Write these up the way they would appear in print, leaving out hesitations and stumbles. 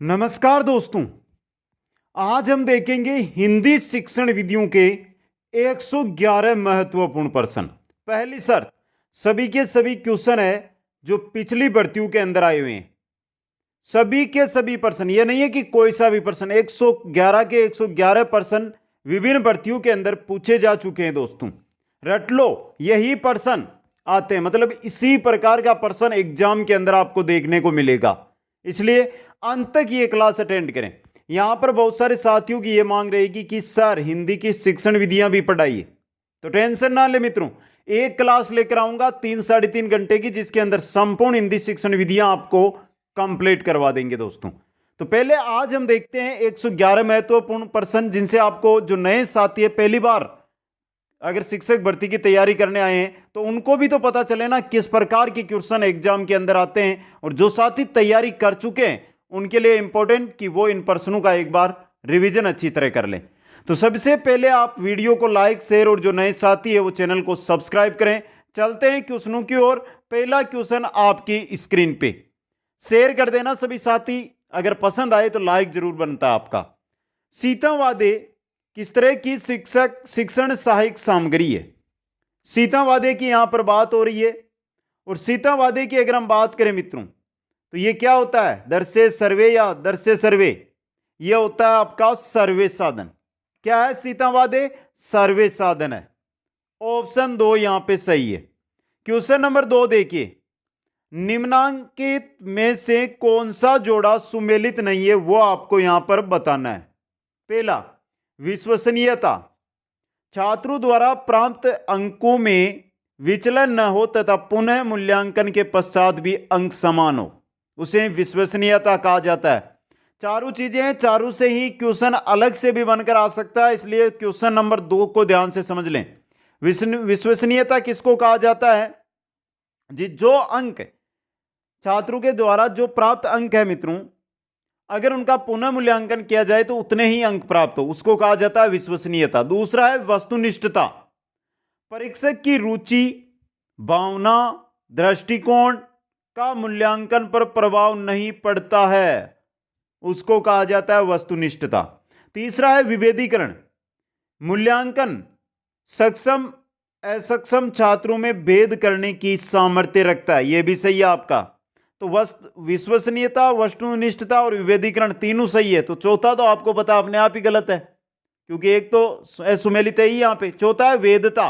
नमस्कार दोस्तों। आज हम देखेंगे हिंदी शिक्षण विधियों के 111 महत्वपूर्ण प्रश्न। पहली शर्त, सभी के सभी क्वेश्चन है जो पिछली भर्तियों के अंदर आए हुए हैं। सभी के सभी प्रश्न, यह नहीं है कि कोई सा भी प्रश्न। 111 के 111 प्रश्न विभिन्न भर्तियों के अंदर पूछे जा चुके हैं दोस्तों। रट लो, यही प्रश्न आते हैं, मतलब इसी प्रकार का प्रश्न एग्जाम के अंदर आपको देखने को मिलेगा। इसलिए अंत तक ये क्लास अटेंड करें। यहां पर बहुत सारे साथियों की ये मांग रहेगी कि सर हिंदी की शिक्षण विधियां भी पढ़ाइए, तो टेंशन ना ले मित्रों, एक क्लास लेकर आऊंगा 3-3.5 घंटे की, जिसके अंदर संपूर्ण हिंदी शिक्षण विधियां आपको कंप्लीट करवा देंगे दोस्तों। तो पहले आज हम देखते हैं 111 महत्वपूर्ण प्रश्न, जिनसे आपको जो नए साथी है, पहली बार अगर शिक्षक भर्ती की तैयारी करने आए हैं तो उनको भी तो पता चले ना किस प्रकार के क्वेश्चन एग्जाम के अंदर आते हैं। और जो साथी तैयारी कर चुके हैं उनके लिए इंपॉर्टेंट कि वो इन प्रश्नों का एक बार रिवीजन अच्छी तरह कर लें। तो सबसे पहले आप वीडियो को लाइक, शेयर और जो नए साथी है वो चैनल को सब्सक्राइब करें। चलते हैं क्वेश्चनों की ओर। पहला क्वेश्चन आपकी स्क्रीन पे, शेयर कर देना सभी साथी, अगर पसंद आए तो लाइक जरूर बनता है आपका। सीतावादे किस तरह की शिक्षण सहायक सामग्री है? सीतावादे की यहां पर बात हो रही है। और सीतावादे की अगर हम बात करें मित्रों, तो ये क्या होता है? दर्शे सर्वे या दर्शे सर्वे, ये होता है आपका सर्वे साधन। क्या है सीतावादे? सर्वे साधन है। ऑप्शन 2 यहां पे सही है। क्वेश्चन नंबर 2 देखिए, निम्नांकित में से कौन सा जोड़ा सुमेलित नहीं है, वो आपको यहां पर बताना है। पहला, विश्वसनीयता, छात्रों द्वारा प्राप्त अंकों में विचलन न हो तथा पुनः मूल्यांकन के पश्चात भी अंक समान हो, उसे विश्वसनीयता कहा जाता है। चारों चीजें हैं, चारों से ही क्वेश्चन अलग से भी बनकर आ सकता है, इसलिए क्वेश्चन नंबर 2 को ध्यान से समझ लें। विश्वसनीयता किसको कहा जाता है? जी, जो अंक छात्रों के द्वारा जो प्राप्त अंक है मित्रों, अगर उनका पुनः मूल्यांकन किया जाए तो उतने ही अंक प्राप्त हो, उसको कहा जाता है विश्वसनीयता। दूसरा है वस्तुनिष्ठता, परीक्षक की रुचि, भावना, दृष्टिकोण का मूल्यांकन पर प्रभाव नहीं पड़ता है, उसको कहा जाता है वस्तुनिष्ठता। तीसरा है विभेदीकरण, मूल्यांकन सक्षम असक्षम छात्रों में भेद करने की सामर्थ्य रखता है, यह भी सही है आपका। तो विश्वसनीयता, वस्तुनिष्ठता और विभेदीकरण तीनों सही है। तो चौथा तो आपको पता अपने आप ही गलत है, क्योंकि एक तो असुमेलित है ही यहां पे। चौथा है वेदता,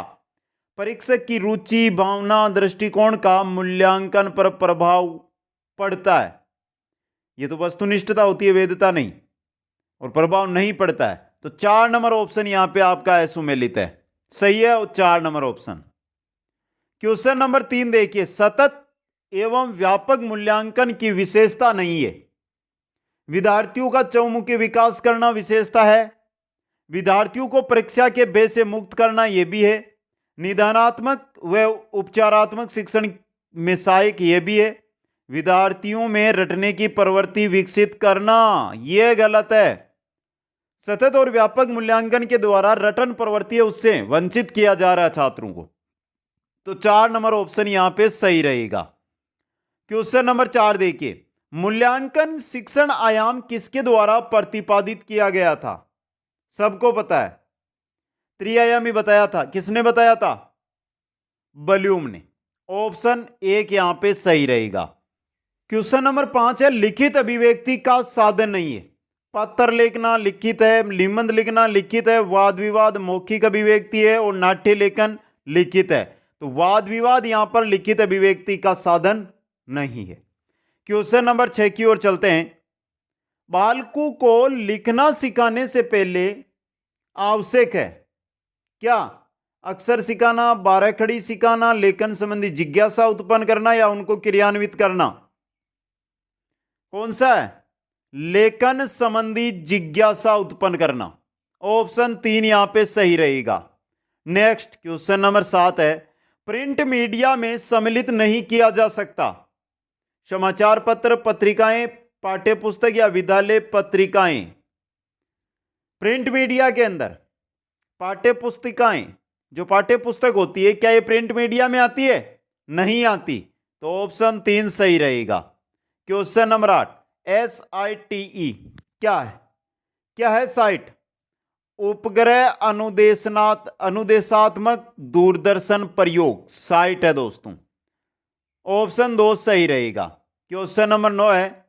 परीक्षक की रुचि, भावना, दृष्टिकोण का मूल्यांकन पर प्रभाव पड़ता है। यह तो वस्तुनिष्ठता होती है, वेदता नहीं, और प्रभाव नहीं पड़ता है। तो 4 नंबर ऑप्शन यहां पे आपका असुमेलित है, सही है। और 4 नंबर ऑप्शन। क्वेश्चन नंबर 3 देखिए, सतत एवं व्यापक मूल्यांकन की विशेषता नहीं है। विद्यार्थियों का चहुमुखी विकास करना विशेषता है, विद्यार्थियों को परीक्षा के भय से मुक्त करना यह भी है, निदानात्मक व उपचारात्मक शिक्षण में सहायक यह भी है, विद्यार्थियों में रटने की प्रवृत्ति विकसित करना यह गलत है। सतत और व्यापक मूल्यांकन के द्वारा रटन प्रवृत्ति उससे वंचित किया जा रहा है छात्रों को। तो 4 नंबर ऑप्शन यहां पे सही रहेगा। क्वेश्चन नंबर 4 देखिए, मूल्यांकन शिक्षण आयाम किसके द्वारा प्रतिपादित किया गया था? सबको पता है, त्रिआयामी बताया था। किसने बताया था? ब्लूम ने। ऑप्शन 1 यहां पे सही रहेगा। क्वेश्चन नंबर 5 है, लिखित अभिव्यक्ति का साधन नहीं है। पत्र लिखना लिखित है, निबंध लिखना लिखित है, वाद विवाद मौखिक अभिव्यक्ति है, और नाट्य लेखन लिखित है। तो वाद विवाद यहां पर लिखित अभिव्यक्ति का साधन नहीं है। क्वेश्चन नंबर 6 की ओर चलते हैं। बालकों को लिखना सिखाने से पहले आवश्यक है क्या? अक्षर सिखाना, बाराखड़ी सिखाना, लेखन संबंधी जिज्ञासा उत्पन्न करना, या उनको क्रियान्वित करना? कौन सा है? लेखन संबंधी जिज्ञासा उत्पन्न करना। ऑप्शन 3 यहां पे सही रहेगा। नेक्स्ट क्वेश्चन नंबर 7 है, प्रिंट मीडिया में सम्मिलित नहीं किया जा सकता। समाचार पत्र, पत्रिकाएं, पाठ्य पुस्तक या विद्यालय पत्रिकाएं। प्रिंट मीडिया के अंदर पाठ्य पुस्तिकाएं, जो पाठ्य पुस्तक होती है, क्या ये प्रिंट मीडिया में आती है? नहीं आती। तो ऑप्शन 3 सही रहेगा। क्वेश्चन नंबर 8, SITE क्या है? क्या है साइट? उपग्रह अनुदेशात्मक दूरदर्शन प्रयोग साइट है दोस्तों। ऑप्शन 2 सही रहेगा। क्वेश्चन नंबर 9 है,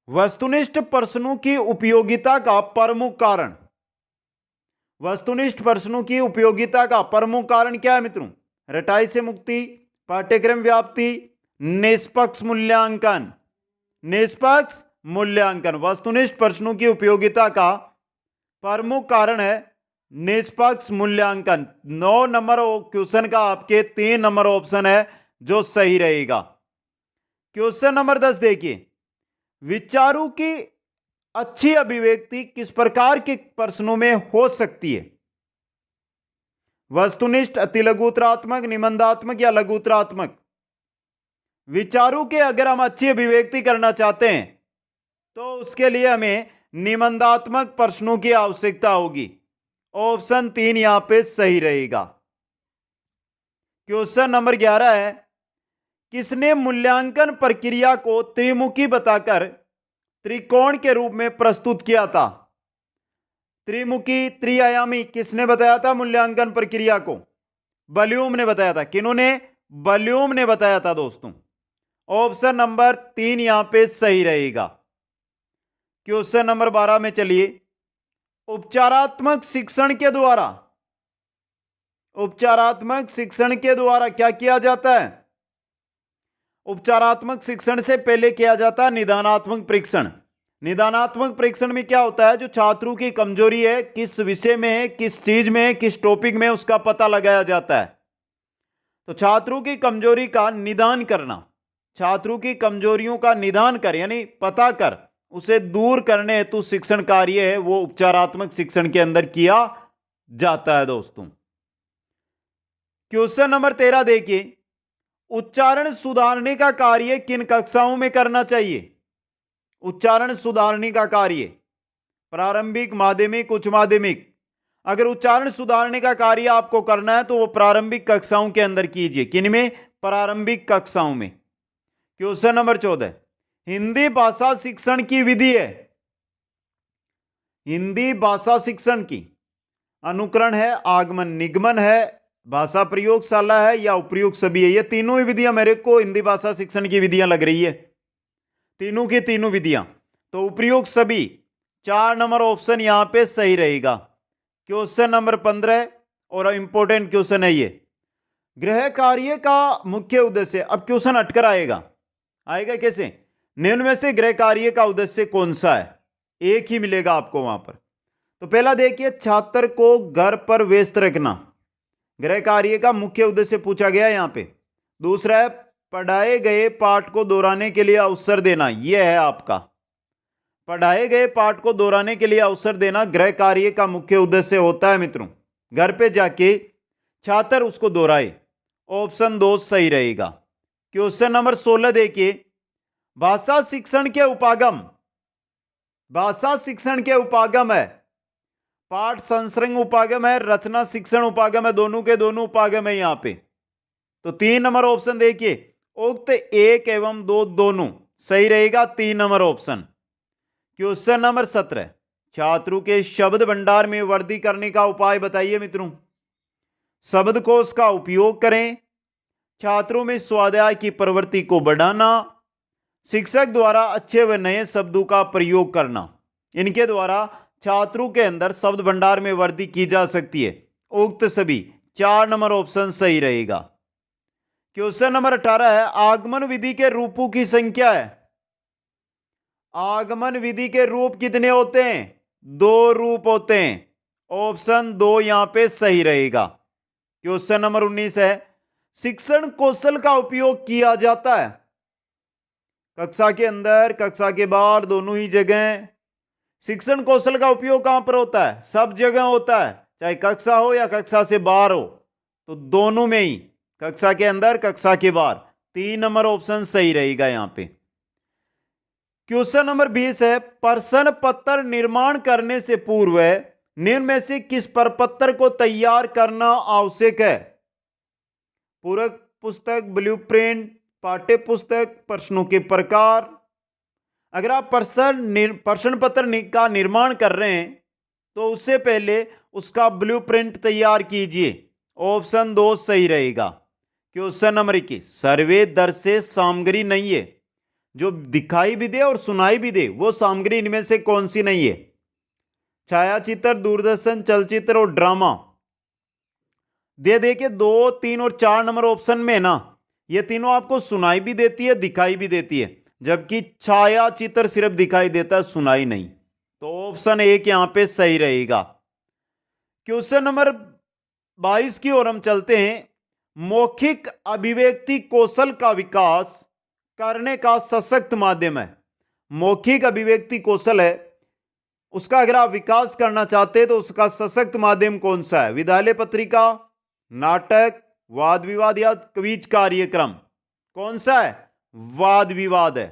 वस्तुनिष्ठ प्रश्नों की उपयोगिता का प्रमुख कारण। वस्तुनिष्ठ प्रश्नों की उपयोगिता का प्रमुख कारण क्या है मित्रों? रटाई से मुक्ति, पाठ्यक्रम व्याप्ति, निष्पक्ष मूल्यांकन। निष्पक्ष मूल्यांकन वस्तुनिष्ठ प्रश्नों की उपयोगिता का प्रमुख कारण है निष्पक्ष मूल्यांकन। 9 नंबर क्वेश्चन का आपके 3 नंबर ऑप्शन है जो सही रहेगा। क्वेश्चन नंबर 10 देखिए, विचारों की अच्छी अभिव्यक्ति किस प्रकार के प्रश्नों में हो सकती है? वस्तुनिष्ठ, अतिलघुतरात्मक, निबंधात्मक या लघुतरात्मक? विचारों के अगर हम अच्छी अभिव्यक्ति करना चाहते हैं तो उसके लिए हमें निबंधात्मक प्रश्नों की आवश्यकता होगी। ऑप्शन 3 यहां पे सही रहेगा। क्वेश्चन नंबर 11 है, किसने मूल्यांकन प्रक्रिया को त्रिमुखी बताकर त्रिकोण के रूप में प्रस्तुत किया था? त्रिमुखी, त्रिआयामी किसने बताया था मूल्यांकन प्रक्रिया को? बल्यूम ने बताया था। किन्होंने? बल्यूम ने बताया था दोस्तों। ऑप्शन नंबर 3 यहां पे सही रहेगा। क्वेश्चन नंबर 12 में चलिए, उपचारात्मक शिक्षण के द्वारा, उपचारात्मक शिक्षण के द्वारा क्या किया जाता है? उपचारात्मक शिक्षण से पहले किया जाता है निदानात्मक परीक्षण। निदानात्मक परीक्षण में क्या होता है? जो छात्रों की कमजोरी है, किस विषय में है, किस चीज में है, किस टॉपिक में, उसका पता लगाया जाता है। तो छात्रों की कमजोरी का निदान करना, छात्रों की कमजोरियों का निदान कर यानी पता कर उसे दूर करने हेतु शिक्षण कार्य है वो उपचारात्मक शिक्षण के अंदर किया जाता है दोस्तों। क्वेश्चन नंबर 13 देखिए, उच्चारण सुधारने का कार्य किन कक्षाओं में करना चाहिए? उच्चारण सुधारने का कार्य प्रारंभिक, माध्यमिक, उच्च माध्यमिक। अगर उच्चारण सुधारने का कार्य आपको करना है तो वो प्रारंभिक कक्षाओं के अंदर कीजिए। किन में? प्रारंभिक कक्षाओं में। क्वेश्चन नंबर 14, हिंदी भाषा शिक्षण की विधि है। हिंदी भाषा शिक्षण की अनुकरण है, आगमन निगमन है, भाषा प्रयोगशाला है या उपयुक्त सभी है? ये तीनों ही विधियां मेरे को हिंदी भाषा शिक्षण की विधियां लग रही है, तीनों की तीनों विधियां। तो उपयुक्त सभी 4 नंबर ऑप्शन यहां पे सही रहेगा। क्वेश्चन नंबर 15 और इंपॉर्टेंट क्वेश्चन है ये, गृह कार्य का मुख्य उद्देश्य। अब क्वेश्चन अटकर आएगा कैसे? निम्न में से गृह कार्य का उद्देश्य कौन सा है? एक ही मिलेगा आपको वहां पर। तो पहला देखिए, छात्र को घर पर व्यस्त रखना, गृह कार्य का मुख्य उद्देश्य पूछा गया यहां पे। दूसरा है पढ़ाए गए पाठ को दोहराने के लिए अवसर देना, यह है आपका पढ़ाए गए पाठ को दोहराने के लिए अवसर देना गृह कार्य का मुख्य उद्देश्य होता है मित्रों। घर पे जाके छात्र उसको दोहराए। ऑप्शन 2 सही रहेगा। क्वेश्चन नंबर 16 देखिए, भाषा शिक्षण के उपागम। भाषा शिक्षण के उपागम है, पाठ संसर्ग उपागम है, रचना शिक्षण उपागम है, दोनों के दोनों उपागम है यहां पे। तो 3 नंबर ऑप्शन देखिए, उक्त 1 एवं 2 दोनों सही रहेगा, 3 नंबर ऑप्शन। क्वेश्चन नंबर 17, छात्रों के शब्द भंडार में वृद्धि करने का उपाय बताइए मित्रों। शब्दकोश का उपयोग करें, छात्रों में स्वाध्याय की प्रवृत्ति को बढ़ाना, शिक्षक द्वारा अच्छे व नए शब्दों का प्रयोग करना। इनके द्वारा छात्रों के अंदर शब्द भंडार में वृद्धि की जा सकती है। उक्त सभी 4 नंबर ऑप्शन सही रहेगा। क्वेश्चन नंबर 18 है, आगमन विधि के रूपों की संख्या है। आगमन विधि के रूप कितने होते हैं? 2 रूप होते हैं। ऑप्शन 2 यहां पे सही रहेगा। क्वेश्चन नंबर 19 है, शिक्षण कौशल का उपयोग किया जाता है कक्षा के अंदर, कक्षा के बाहर, दोनों ही जगह। शिक्षण कौशल का उपयोग कहां पर होता है? सब जगह होता है, चाहे कक्षा हो या कक्षा से बाहर हो, तो दोनों में ही, कक्षा के अंदर, कक्षा के बाहर। 3 नंबर ऑप्शन सही रहेगा यहां पे। क्वेश्चन नंबर 20 है, प्रश्न पत्र निर्माण करने से पूर्व निम्न में से किस प्रपत्र को तैयार करना आवश्यक है? पूरक पुस्तक, ब्लूप्रिंट, पाठ्य पुस्तक, प्रश्नों के प्रकार। अगर आप प्रश्न पत्र का निर्माण कर रहे हैं तो उससे पहले उसका ब्लूप्रिंट तैयार कीजिए। ऑप्शन 2 सही रहेगा। क्वेश्चन नंबर 21, सर्वे दर से सामग्री नहीं है, जो दिखाई भी दे और सुनाई भी दे वो सामग्री इनमें से कौन सी नहीं है? छायाचित्र, दूरदर्शन, चलचित्र और ड्रामा। देखिए 2, 3 और 4 नंबर ऑप्शन में ना, ये तीनों आपको सुनाई भी देती है, दिखाई भी देती है, जबकि छायाचित्र सिर्फ दिखाई देता है, सुनाई नहीं। तो ऑप्शन 1 यहां पे सही रहेगा। क्वेश्चन नंबर 22 की ओर हम चलते हैं। मौखिक अभिव्यक्ति कौशल का विकास करने का सशक्त माध्यम है। मौखिक अभिव्यक्ति कौशल है, उसका अगर आप विकास करना चाहते हैं तो उसका सशक्त माध्यम कौन सा है? विद्यालय पत्रिका, नाटक, वाद विवाद या क्विज कार्यक्रम? कौन सा है? वाद विवाद है।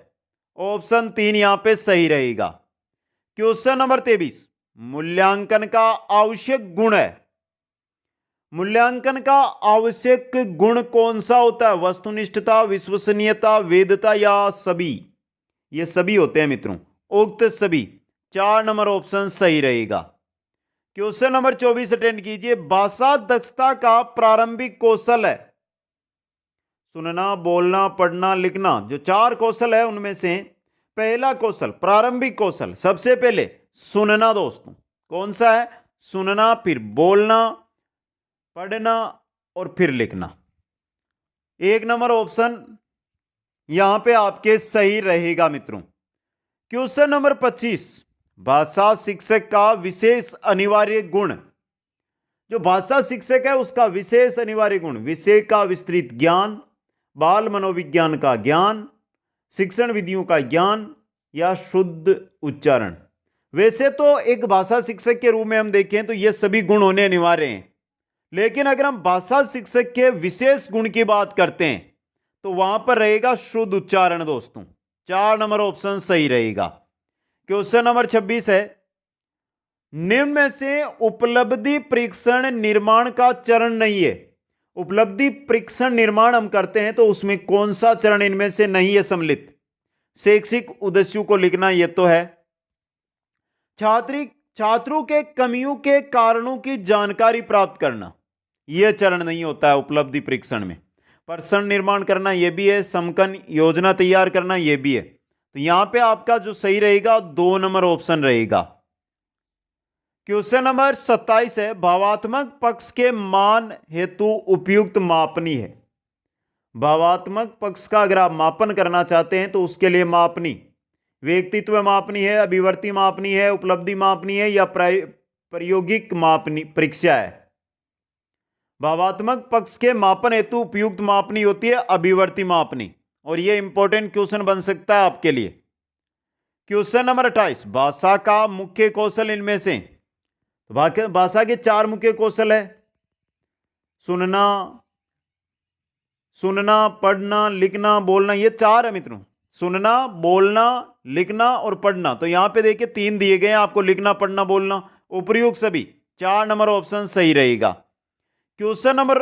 ऑप्शन 3 यहां पे सही रहेगा। क्वेश्चन नंबर 23, मूल्यांकन का आवश्यक गुण है। मूल्यांकन का आवश्यक गुण कौन सा होता है? वस्तुनिष्ठता, विश्वसनीयता, वैधता या सभी? ये सभी होते हैं मित्रों, उक्त सभी। 4 नंबर ऑप्शन सही रहेगा। क्वेश्चन नंबर 24 अटेंड कीजिए। भाषा दक्षता का प्रारंभिक कौशल है। सुनना, बोलना, पढ़ना, लिखना, जो 4 कौशल है उनमें से पहला कौशल, प्रारंभिक कौशल, सबसे पहले सुनना दोस्तों। कौन सा है? सुनना, फिर बोलना, पढ़ना और फिर लिखना। 1 नंबर ऑप्शन यहां पे आपके सही रहेगा मित्रों। क्वेश्चन नंबर 25, भाषा शिक्षक का विशेष अनिवार्य गुण। जो भाषा शिक्षक है उसका विशेष अनिवार्य गुण, विषय का विस्तृत ज्ञान, बाल मनोविज्ञान का ज्ञान, शिक्षण विधियों का ज्ञान या शुद्ध उच्चारण। वैसे तो एक भाषा शिक्षक के रूप में हम देखें तो ये सभी गुण होने अनिवार्य हैं, लेकिन अगर हम भाषा शिक्षक के विशेष गुण की बात करते हैं तो वहां पर रहेगा शुद्ध उच्चारण दोस्तों। 4 नंबर ऑप्शन सही रहेगा। क्वेश्चन नंबर 26 है। निम्न में से उपलब्धि परीक्षण निर्माण का चरण नहीं है। उपलब्धि परीक्षण निर्माण हम करते हैं तो उसमें कौन सा चरण इनमें से नहीं है सम्मिलित? शैक्षिक उद्देश्यों को लिखना, यह तो है। छात्रों के कमियों के कारणों की जानकारी प्राप्त करना, यह चरण नहीं होता है उपलब्धि परीक्षण में। प्रश्न निर्माण करना, यह भी है। समकन योजना तैयार करना, यह भी है। तो यहां पे आपका जो सही रहेगा 2 नंबर ऑप्शन रहेगा। क्वेश्चन नंबर 27 है। भावात्मक पक्ष के मान हेतु उपयुक्त मापनी है। भावात्मक पक्ष का अगर आप मापन करना चाहते हैं तो उसके लिए मापनी व्यक्तित्व मापनी है, अभिवर्ती मापनी है, उपलब्धि मापनी है या प्रायोगिक मापनी परीक्षा है। भावात्मक पक्ष के मापन हेतु उपयुक्त मापनी होती है अभिवर्ती मापनी, और यह इंपॉर्टेंट क्वेश्चन बन सकता है आपके लिए। क्वेश्चन नंबर 28, भाषा का मुख्य कौशल इनमें से। तो भाषा के 4 मुख्य कौशल है। सुनना, पढ़ना, लिखना, बोलना, ये 4 है मित्रों। सुनना, बोलना, लिखना और पढ़ना। तो यहां पे देखिए 3 दिए गए हैं आपको, लिखना, पढ़ना, बोलना, उपयुक्त सभी। 4 नंबर ऑप्शन सही रहेगा। क्वेश्चन नंबर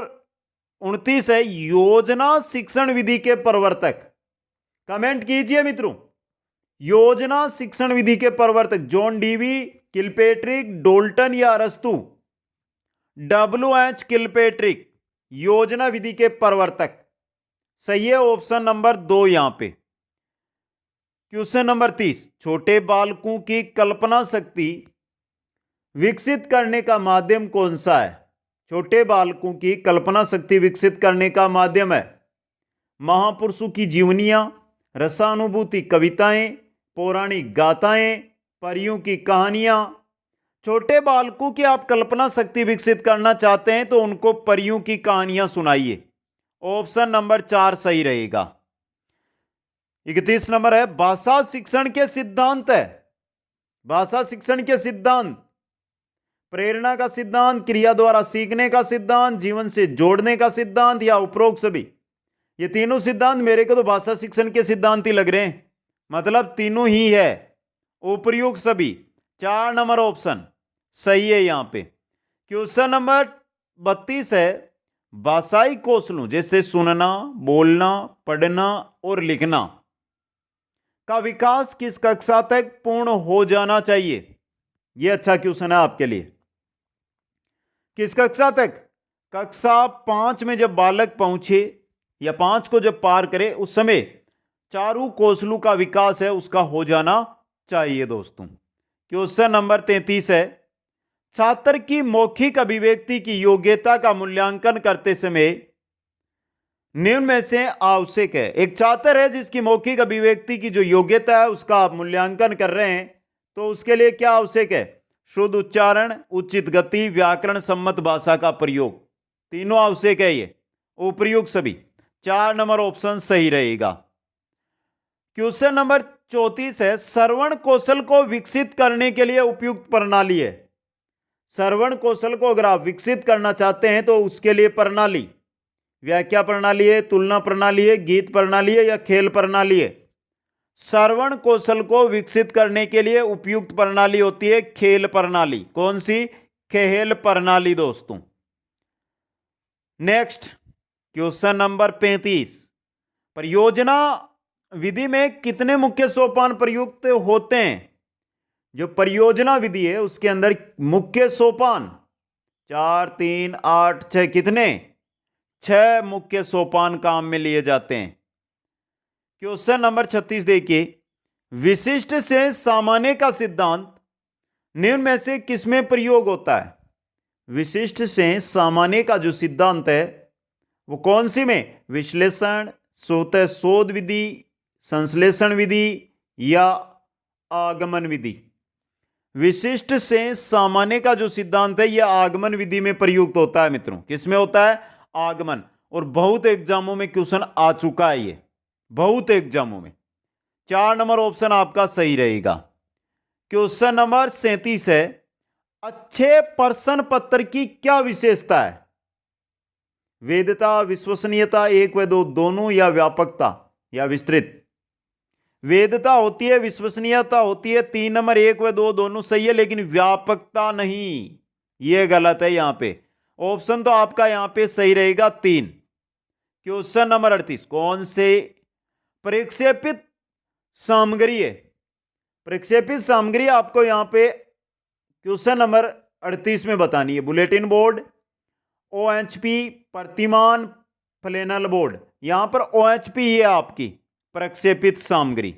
29 है। योजना शिक्षण विधि के प्रवर्तक। कमेंट कीजिए मित्रों। योजना शिक्षण विधि के प्रवर्तक जॉन डीवी, किलपेट्रिक, डोल्टन या अरस्तु? WH किलपेट्रिक योजना विधि के प्रवर्तक सही है। ऑप्शन नंबर 2 यहां पे। क्वेश्चन नंबर 30, छोटे बालकों की कल्पना शक्ति विकसित करने का माध्यम कौन सा है? छोटे बालकों की कल्पना शक्ति विकसित करने का माध्यम है महापुरुषों की जीवनियां, रसानुभूति कविताएं, पौराणिक गाथाएं, परियों की कहानियां। छोटे बालकों की आप कल्पना शक्ति विकसित करना चाहते हैं तो उनको परियों की कहानियां सुनाइए। ऑप्शन नंबर 4 सही रहेगा। 31 नंबर है। भाषा शिक्षण के सिद्धांत है। भाषा शिक्षण के सिद्धांत प्रेरणा का सिद्धांत, क्रिया द्वारा सीखने का सिद्धांत, जीवन से जोड़ने का सिद्धांत या उपरोक्त सभी? ये तीनों सिद्धांत मेरे को तो भाषा शिक्षण के सिद्धांत ही लग रहे हैं, मतलब तीनों ही है। उपयुक्त सभी। 4 नंबर ऑप्शन सही है यहां पे। क्वेश्चन नंबर 32 है। भाषाई कौशलों जैसे सुनना, बोलना, पढ़ना और लिखना का विकास किस कक्षा तक पूर्ण हो जाना चाहिए? यह अच्छा क्वेश्चन है आपके लिए। किस कक्षा तक? कक्षा 5 में जब बालक पहुंचे या 5 को जब पार करे उस समय चारू कौशलों का विकास है उसका हो जाना चाहिए दोस्तों। क्वेश्चन नंबर 33 है, छात्र की मौखिक अभिव्यक्ति की योग्यता का मूल्यांकन करते समय निम्न में से आवश्यक है। एक छात्र है जिसकी मौखिक अभिव्यक्ति की जो योग्यता है उसका आप मूल्यांकन कर रहे हैं, तो उसके लिए क्या आवश्यक है? शुद्ध उच्चारण, उचित गति, व्याकरण सम्मत भाषा का प्रयोग, तीनों आवश्यक है। ये उपयुक्त सभी 4 नंबर ऑप्शन सही रहेगा। क्वेश्चन नंबर 34 है, श्रवण कौशल को विकसित करने के लिए उपयुक्त प्रणाली है। श्रवण कौशल को अगर आप विकसित करना चाहते हैं तो उसके लिए प्रणाली व्याख्या प्रणाली है, तुलना प्रणाली है, गीत प्रणाली है या खेल प्रणाली है? श्रवण कौशल को विकसित करने के लिए उपयुक्त प्रणाली होती है खेल प्रणाली। कौन सी? खेल प्रणाली दोस्तों। नेक्स्ट क्वेश्चन नंबर 35, परियोजना विधि में कितने मुख्य सोपान प्रयुक्त होते हैं? जो परियोजना विधि है उसके अंदर मुख्य सोपान 4, 3, 8, 6 कितने? 6 मुख्य सोपान काम में लिए जाते हैं। क्वेश्चन नंबर 36 देखिए, विशिष्ट से सामान्य का सिद्धांत निम्न में से किसमें प्रयोग होता है? विशिष्ट से सामान्य का जो सिद्धांत है वो कौन सी में? विश्लेषण, स्वतः शोध विधि, संश्लेषण विधि या आगमन विधि? विशिष्ट से सामान्य का जो सिद्धांत है यह आगमन विधि में प्रयुक्त होता है मित्रों। किसमें होता है? आगमन। और बहुत एग्जामों में क्वेश्चन आ चुका है, ये बहुत एग्जामों में। 4 नंबर ऑप्शन आपका सही रहेगा। क्वेश्चन नंबर 37 है, अच्छे प्रश्न पत्र की क्या विशेषता है? वैधता, विश्वसनीयता, 1 व 2 दोनों या व्यापकता या विस्तृत? वैधता होती है, विश्वसनीयता होती है, 3 नंबर 1 व 2 दोनों सही है, लेकिन व्यापकता नहीं, यह गलत है। यहां पे ऑप्शन तो आपका यहां पे सही रहेगा 3। क्वेश्चन नंबर 38, कौन से प्रक्षेपित सामग्री है? प्रक्षेपित सामग्री आपको यहां पे क्वेश्चन नंबर 38 में बतानी है। बुलेटिन बोर्ड, OHP, प्रतिमान, फ्लैनल बोर्ड। यहां पर OHP है आपकी प्रक्षेपित सामग्री।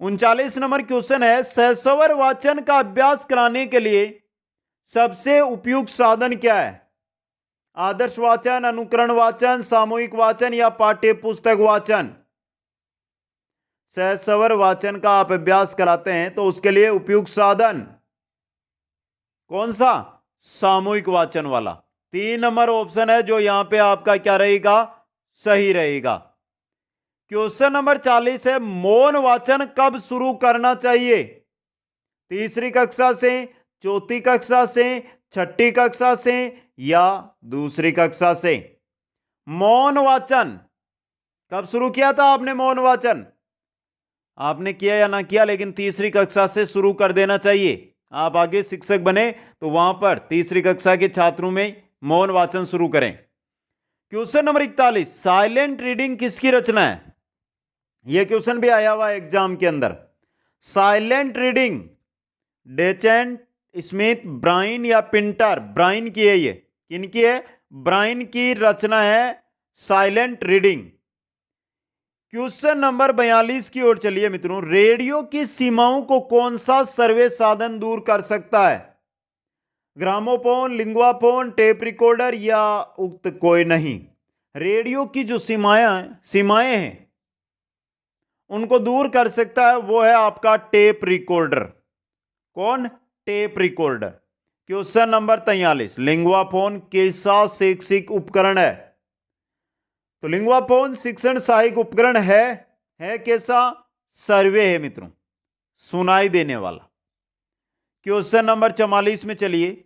39 नंबर क्वेश्चन है, सहस्वर वाचन का अभ्यास कराने के लिए सबसे उपयुक्त साधन क्या है? आदर्श वाचन, अनुकरण वाचन, सामूहिक वाचन या पाठ्य पुस्तक वाचन? सहस्वर वाचन का आप अभ्यास कराते हैं तो उसके लिए उपयुक्त साधन कौन सा? सामूहिक वाचन वाला। 3 नंबर ऑप्शन है जो यहां पे आपका क्या रहेगा? सही रहेगा। क्वेश्चन नंबर 40 है, मौन वाचन कब शुरू करना चाहिए? तीसरी कक्षा से, चौथी कक्षा से, छठी कक्षा से या दूसरी कक्षा से? मौन वाचन कब शुरू किया था आपने? मौन वाचन आपने किया या ना किया, लेकिन तीसरी कक्षा से शुरू कर देना चाहिए। आप आगे शिक्षक बने तो वहां पर तीसरी कक्षा के छात्रों में मौन वाचन शुरू करें। क्वेश्चन नंबर 41, साइलेंट रीडिंग किसकी रचना है? यह क्वेश्चन भी आया हुआ एग्जाम के अंदर। साइलेंट रीडिंग डेचेंट, स्मिथ, ब्राइन या पिंटर? ब्राइन की है ये। किनकी है? ब्राइन की रचना है साइलेंट रीडिंग। क्वेश्चन नंबर 42 की ओर चलिए मित्रों, रेडियो की सीमाओं को कौन सा सर्वे साधन दूर कर सकता है? ग्रामोफोन, लिंग्वाफोन, टेप रिकॉर्डर या उक्त कोई नहीं? रेडियो की जो सीमाएं हैं उनको दूर कर सकता है वो है आपका टेप रिकॉर्डर। कौन? Tape recorder. Question number 43, Linguaphone कैसा शैक्षिक उपकरण है? तो लिंग्वाफोन शिक्षण सहायक उपकरण है कैसा? सर्वे है मित्रों, सुनाई देने वाला। क्वेश्चन नंबर 44 में चलिए,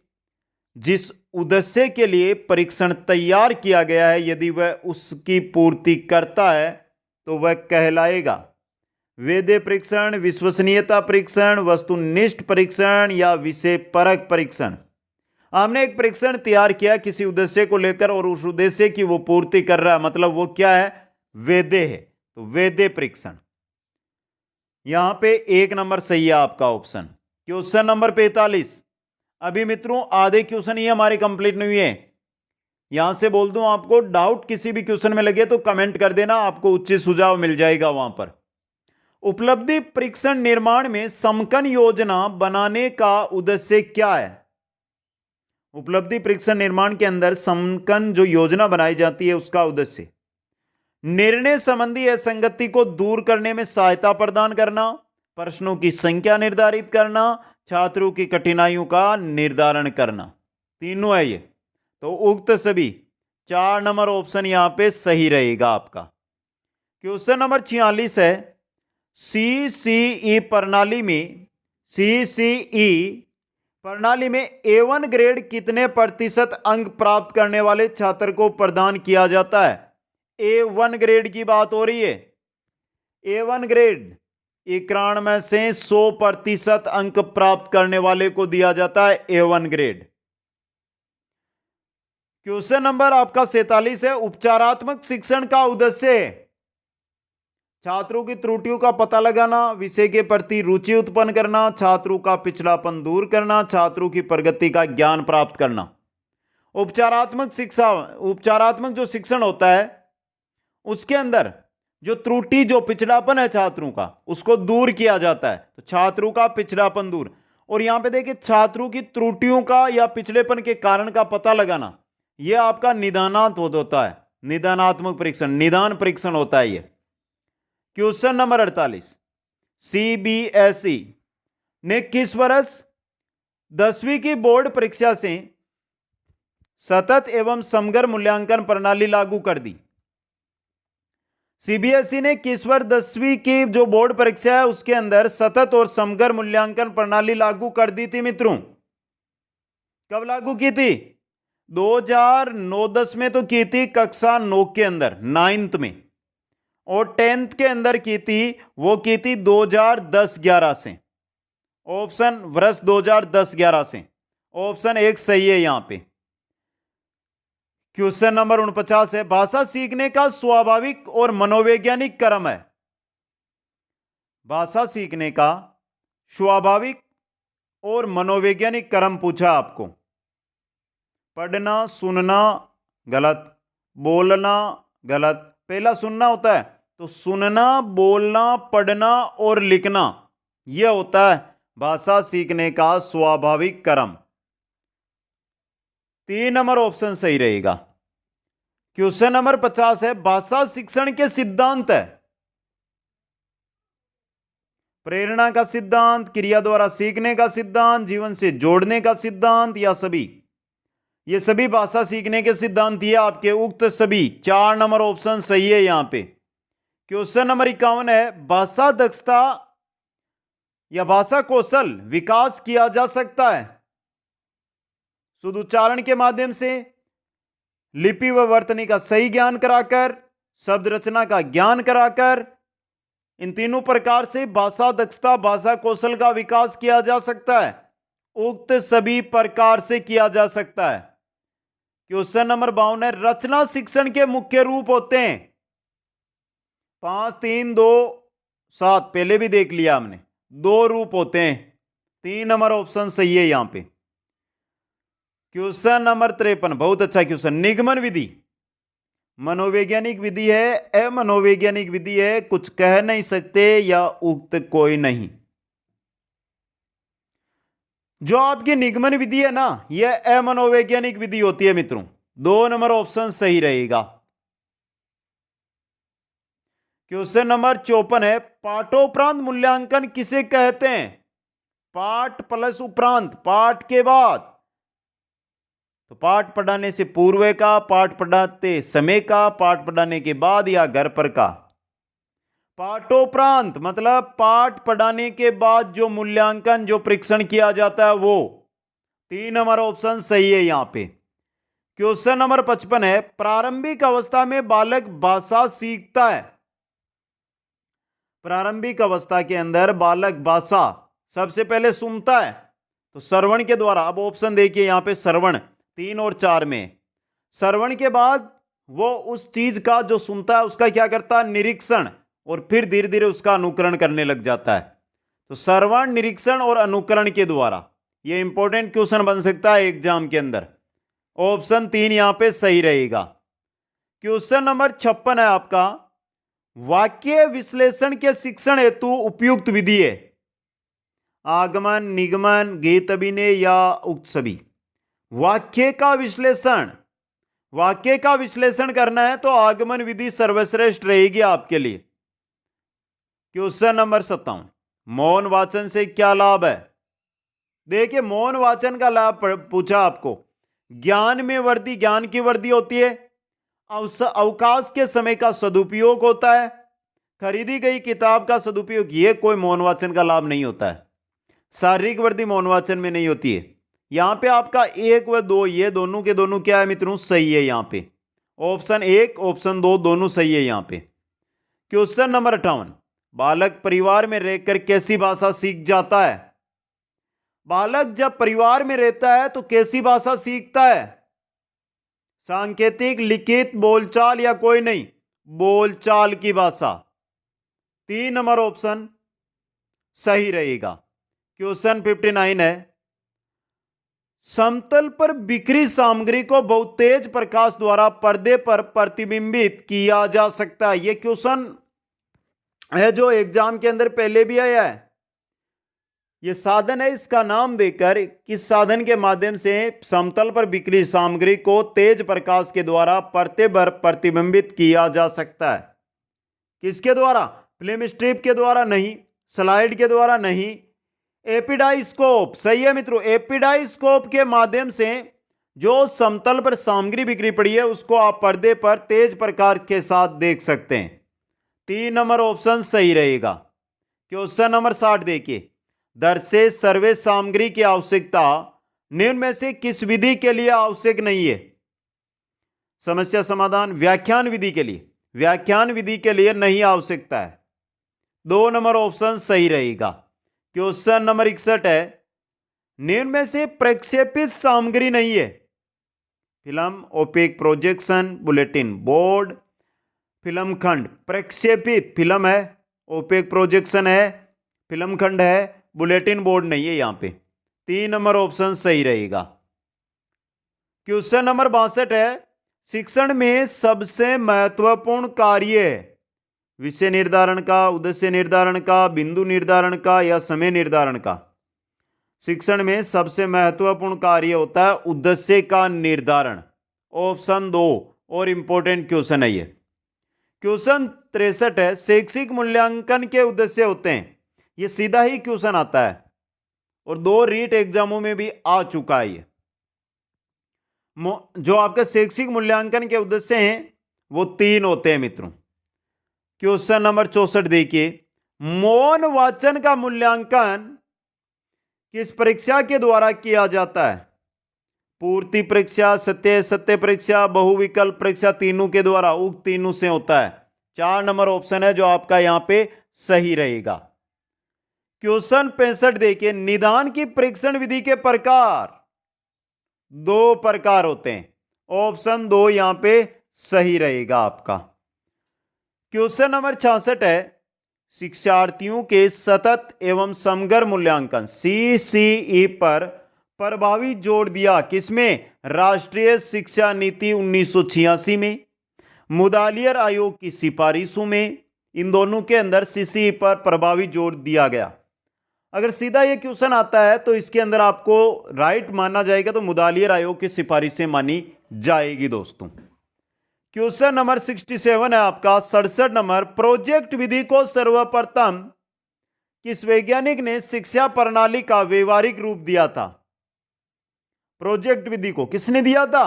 जिस उद्देश्य के लिए परीक्षण तैयार किया गया है यदि वह उसकी पूर्ति करता है तो वह कहलाएगा वेद्य परीक्षण, विश्वसनीयता परीक्षण, वस्तुनिष्ठ परीक्षण या विषय परक परीक्षण? हमने एक परीक्षण तैयार किया किसी उद्देश्य को लेकर और उस उद्देश्य की वो पूर्ति कर रहा है, मतलब वो क्या है? वेद्य है, तो वेद्य परीक्षण। यहां पे 1 नंबर सही है आपका ऑप्शन। Question number 45। अभी मित्रों आधे क्वेश्चन ही हमारे कंप्लीट नहीं हुए। यहां से बोल दूं आपको, डाउट किसी भी क्वेश्चन में लगे तो कमेंट कर देना, आपको उचित सुझाव मिल जाएगा वहां पर। उपलब्धि परीक्षण निर्माण में समकन योजना बनाने का उद्देश्य क्या है? उपलब्धि परीक्षण निर्माण के अंदर समकन जो योजना बनाई जाती है उसका उद्देश्य निर्णय संबंधी असंगति को दूर करने में सहायता प्रदान करना, प्रश्नों की संख्या निर्धारित करना, छात्रों की कठिनाइयों का निर्धारण करना। तीनों है ये। तो उक्त सभी 4 नंबर ऑप्शन यहां पे सही रहेगा आपका। क्वेश्चन नंबर 46 है, सीसीई प्रणाली में A1 ग्रेड कितने प्रतिशत अंक प्राप्त करने वाले छात्र को प्रदान किया जाता है? A1 ग्रेड की बात हो रही है। A1 ग्रेड 91 से 100% अंक प्राप्त करने वाले को दिया जाता है A1 ग्रेड। क्वेश्चन नंबर आपका 47 है, उपचारात्मक शिक्षण का उद्देश्य छात्रों की त्रुटियों का पता लगाना, विषय के प्रति रुचि उत्पन्न करना, छात्रों का पिछड़ापन दूर करना, छात्रों की प्रगति का ज्ञान प्राप्त करना। उपचारात्मक जो शिक्षण होता है उसके अंदर जो त्रुटि जो पिछड़ापन है छात्रों का उसको दूर किया जाता है। तो छात्रों का पिछड़ापन दूर, और यहां पे देखिए छात्रों की त्रुटियों का या पिछड़ेपन के कारण का पता लगाना, यह आपका निदानात्मक होता है। निदानात्मक परीक्षण, निदान परीक्षण होता है ये। क्वेश्चन नंबर 48, सीबीएसई ने किस वर्ष 10वीं की बोर्ड परीक्षा से सतत एवं समग्र मूल्यांकन प्रणाली लागू कर दी? सीबीएसई ने किस वर्ष 10वीं की जो बोर्ड परीक्षा है उसके अंदर सतत और समग्र मूल्यांकन प्रणाली लागू कर दी थी मित्रों? कब लागू की थी? 2009-10 में तो की थी कक्षा 9 के अंदर, 9th में, और 10th के अंदर की थी, वो की थी 2010-11 से। ऑप्शन वर्ष 2010-11 से, ऑप्शन 1 सही है यहां पे। क्वेश्चन नंबर 49 है, भाषा सीखने का स्वाभाविक और मनोवैज्ञानिक क्रम है। भाषा सीखने का स्वाभाविक और मनोवैज्ञानिक क्रम पूछा आपको। पढ़ना, सुनना गलत, बोलना गलत। पहला सुनना होता है, तो सुनना, बोलना, पढ़ना और लिखना, यह होता है भाषा सीखने का स्वाभाविक क्रम। 3 नंबर ऑप्शन सही रहेगा। क्वेश्चन नंबर 50 है, भाषा शिक्षण के सिद्धांत है प्रेरणा का सिद्धांत, क्रिया द्वारा सीखने का सिद्धांत, जीवन से जोड़ने का सिद्धांत, या सभी? ये सभी भाषा सीखने के सिद्धांत ये आपके उक्त सभी 4 नंबर ऑप्शन सही है यहां पे। क्वेश्चन नंबर 51 है, भाषा दक्षता या भाषा कौशल विकास किया जा सकता है शुद्ध उच्चारण के माध्यम से, लिपि व वर्तनी का सही ज्ञान कराकर, शब्द रचना का ज्ञान कराकर। इन तीनों प्रकार से भाषा दक्षता, भाषा कौशल का विकास किया जा सकता है। उक्त सभी प्रकार से किया जा सकता है। क्वेश्चन नंबर 52 है, रचना शिक्षण के मुख्य रूप होते हैं 5, 3, 2, 7, पहले भी देख लिया हमने, 2 रूप होते हैं। 3 नंबर ऑप्शन सही है यहां पे। क्वेश्चन नंबर 53, बहुत अच्छा क्वेश्चन, निगमन विधि मनोवैज्ञानिक विधि है, अमनोवैज्ञानिक विधि है, कुछ कह नहीं सकते या उक्त कोई नहीं। जो आपकी निगमन विधि है ना, यह अमनोवैज्ञानिक विधि होती है मित्रों। 2 नंबर ऑप्शन सही रहेगा। क्वेश्चन नंबर 54 है, पाठोपरांत मूल्यांकन किसे कहते हैं? पाठ प्लस उपरांत, पाठ के बाद, तो पाठ पढ़ाने से पूर्व का, पाठ पढ़ाते समय का, पाठ पढ़ाने के बाद या घर पर का। पाठोपरांत मतलब पाठ पढ़ाने के बाद जो मूल्यांकन, जो परीक्षण किया जाता है वो। 3 नंबर ऑप्शन सही है यहां पे। क्वेश्चन नंबर 55 है, प्रारंभिक अवस्था में बालक भाषा सीखता है। प्रारंभिक अवस्था के अंदर बालक भाषा सबसे पहले सुनता है, तो श्रवण के द्वारा। अब ऑप्शन देखिए यहां पे, श्रवण 3 और 4 में, श्रवण के बाद वो उस चीज का जो सुनता है उसका क्या करता है? निरीक्षण, और फिर धीरे धीरे उसका अनुकरण करने लग जाता है। तो श्रवण, निरीक्षण और अनुकरण के द्वारा यह इंपॉर्टेंट क्वेश्चन बन सकता है एग्जाम के अंदर। ऑप्शन 3 यहां पे सही रहेगा। क्वेश्चन नंबर 56 है आपका, वाक्य विश्लेषण के शिक्षण हेतु उपयुक्त विधि है आगमन, निगमन, गीत अभिनय या उक्त सभी। वाक्य का विश्लेषण करना है तो आगमन विधि सर्वश्रेष्ठ रहेगी आपके लिए। क्वेश्चन नंबर 57, मौन वाचन से क्या लाभ है? देखिए, मौन वाचन का लाभ पूछा आपको। ज्ञान में वृद्धि, ज्ञान की वृद्धि होती है, अवकाश के समय का सदुपयोग होता है, खरीदी गई किताब का सदुपयोग, यह कोई मौन वाचन का लाभ नहीं होता है। शारीरिक वृद्धि मौन वाचन में नहीं होती है। यहां पे आपका 1 व 2 ये दोनों के दोनों क्या है मित्रों? सही है। यहां पे ऑप्शन 1 ऑप्शन 2 दोनों सही है यहां पे। क्वेश्चन नंबर 58, बालक परिवार में रहकर कैसी भाषा सीख जाता है? बालक जब परिवार में रहता है तो कैसी भाषा सीखता है? सांकेतिक, लिखित, बोलचाल या कोई नहीं? बोलचाल की भाषा। 3 नंबर ऑप्शन सही रहेगा। क्वेश्चन 59 है, समतल पर बिखरी सामग्री को बहुत तेज प्रकाश द्वारा पर्दे पर प्रतिबिंबित किया जा सकता है। यह क्वेश्चन है जो एग्जाम के अंदर पहले भी आया है। यह साधन है, इसका नाम देकर किस साधन के माध्यम से समतल पर बिखरी सामग्री को तेज प्रकाश के द्वारा पर्दे पर प्रतिबिंबित किया जा सकता है? किसके द्वारा? फिल्म स्ट्रिप के द्वारा नहीं, स्लाइड के द्वारा नहीं, एपिडाइस्कोप। सही है मित्रों, एपिडाइस्कोप के माध्यम से जो समतल पर सामग्री बिखरी पड़ी है उसको आप पर्दे पर तेज प्रकाश के साथ देख सकते हैं। 3 नंबर ऑप्शन सही रहेगा। क्वेश्चन नंबर 60 देखिए, दर्शे सर्वे सामग्री की आवश्यकता निम्न में से किस विधि के लिए आवश्यक नहीं है? समस्या समाधान, व्याख्यान विधि के लिए। व्याख्यान विधि के लिए नहीं आवश्यकता है। 2 नंबर ऑप्शन सही रहेगा। क्वेश्चन नंबर 61 है, निम्न में से प्रक्षेपित सामग्री नहीं है? Film, opaque projection, bulletin board, film खंड। प्रक्षेपित फिल्म है, ओपेक प्रोजेक्शन है, फिल्म खंड है, बुलेटिन बोर्ड नहीं है यहां पे। 3 नंबर ऑप्शन सही रहेगा। क्वेश्चन नंबर 62 है, शिक्षण में सबसे महत्वपूर्ण कार्य है विषय निर्धारण का, उद्देश्य निर्धारण का, बिंदु निर्धारण का या समय निर्धारण का? शिक्षण में सबसे महत्वपूर्ण कार्य होता है उद्देश्य का निर्धारण। ऑप्शन 2 और इंपॉर्टेंट क्वेश्चन है ये। क्वेश्चन 63 है, शैक्षिक मूल्यांकन के उद्देश्य होते हैं। ये सीधा ही क्वेश्चन आता है और 2 रीट एग्जामों में भी आ चुका है। ये जो आपके शैक्षिक मूल्यांकन के उद्देश्य हैं वो 3 होते हैं मित्रों। क्वेश्चन नंबर 64 देखिए, मौन वाचन का मूल्यांकन किस परीक्षा के द्वारा किया जाता है? पूर्ति परीक्षा, सत्य परीक्षा, बहुविकल्प परीक्षा, तीनों के द्वारा, उक्त तीनों से होता है। 4 नंबर ऑप्शन है जो आपका यहां पे सही रहेगा। क्वेश्चन 65 देखिए, निदान की परीक्षण विधि के प्रकार 2 प्रकार होते हैं। ऑप्शन 2 यहां पे सही रहेगा आपका। क्वेश्चन नंबर 66 है, शिक्षार्थियों के सतत एवं समग्र मूल्यांकन CCE पर प्रभावी जोर दिया किसमें? राष्ट्रीय शिक्षा नीति 1986 में, मुदालियर आयोग की सिफारिशों में। इन दोनों के अंदर CCE पर प्रभावी जोर दिया गया। अगर सीधा ये क्वेश्चन आता है तो इसके अंदर आपको राइट माना जाएगा, तो मुदालियर आयोग की सिफारिशें मानी जाएगी दोस्तों। क्वेश्चन नंबर 67 है आपका, 67 नंबर, प्रोजेक्ट विधि को सर्वप्रथम किस वैज्ञानिक ने शिक्षा प्रणाली का व्यवहारिक रूप दिया था? प्रोजेक्ट विधि को किसने दिया था?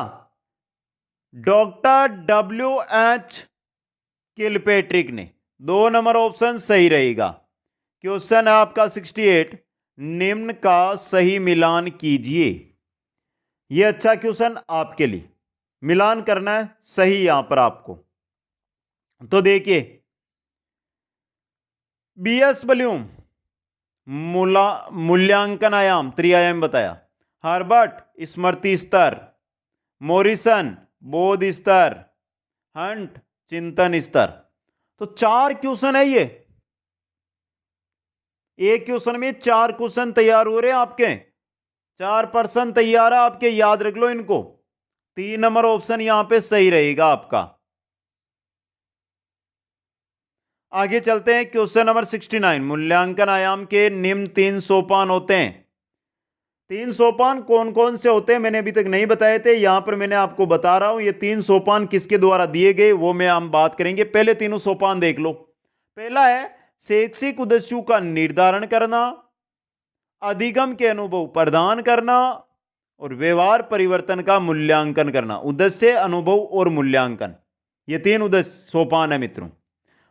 डॉक्टर WH किलपेट्रिक ने। 2 नंबर ऑप्शन सही रहेगा। क्वेश्चन है आपका 68, निम्न का सही मिलान कीजिए। यह अच्छा क्वेश्चन आपके लिए, मिलान करना है सही यहां पर आपको। तो देखिए, BS वॉल्यूम मूल्यांकन आयाम त्रिआयाम बताया, हर्बर्ट स्मृति स्तर, मॉरिसन बोध स्तर, हंट चिंतन स्तर। तो 4 क्वेश्चन है ये, एक क्वेश्चन में 4 क्वेश्चन तैयार हो रहे हैं आपके, 4 प्रश्न तैयार है आपके, याद रख लो इनको। 3 नंबर ऑप्शन यहां पे सही रहेगा आपका। आगे चलते हैं, क्वेश्चन नंबर 69। मूल्यांकन आयाम के निम्न 3 सोपान होते हैं। 3 सोपान कौन कौन से होते हैं मैंने अभी तक नहीं बताए थे, यहां पर मैंने आपको बता रहा हूं। ये 3 सोपान किसके द्वारा दिए गए वो मैं हम बात करेंगे। पहले तीनों सोपान देख लो। पहला है शैक्षिक उद्देश्यों का निर्धारण करना, अधिगम के अनुभव प्रदान करना और व्यवहार परिवर्तन का मूल्यांकन करना। उद्देश्य, अनुभव और मूल्यांकन, ये 3 उद्देश्य सोपान है मित्रों।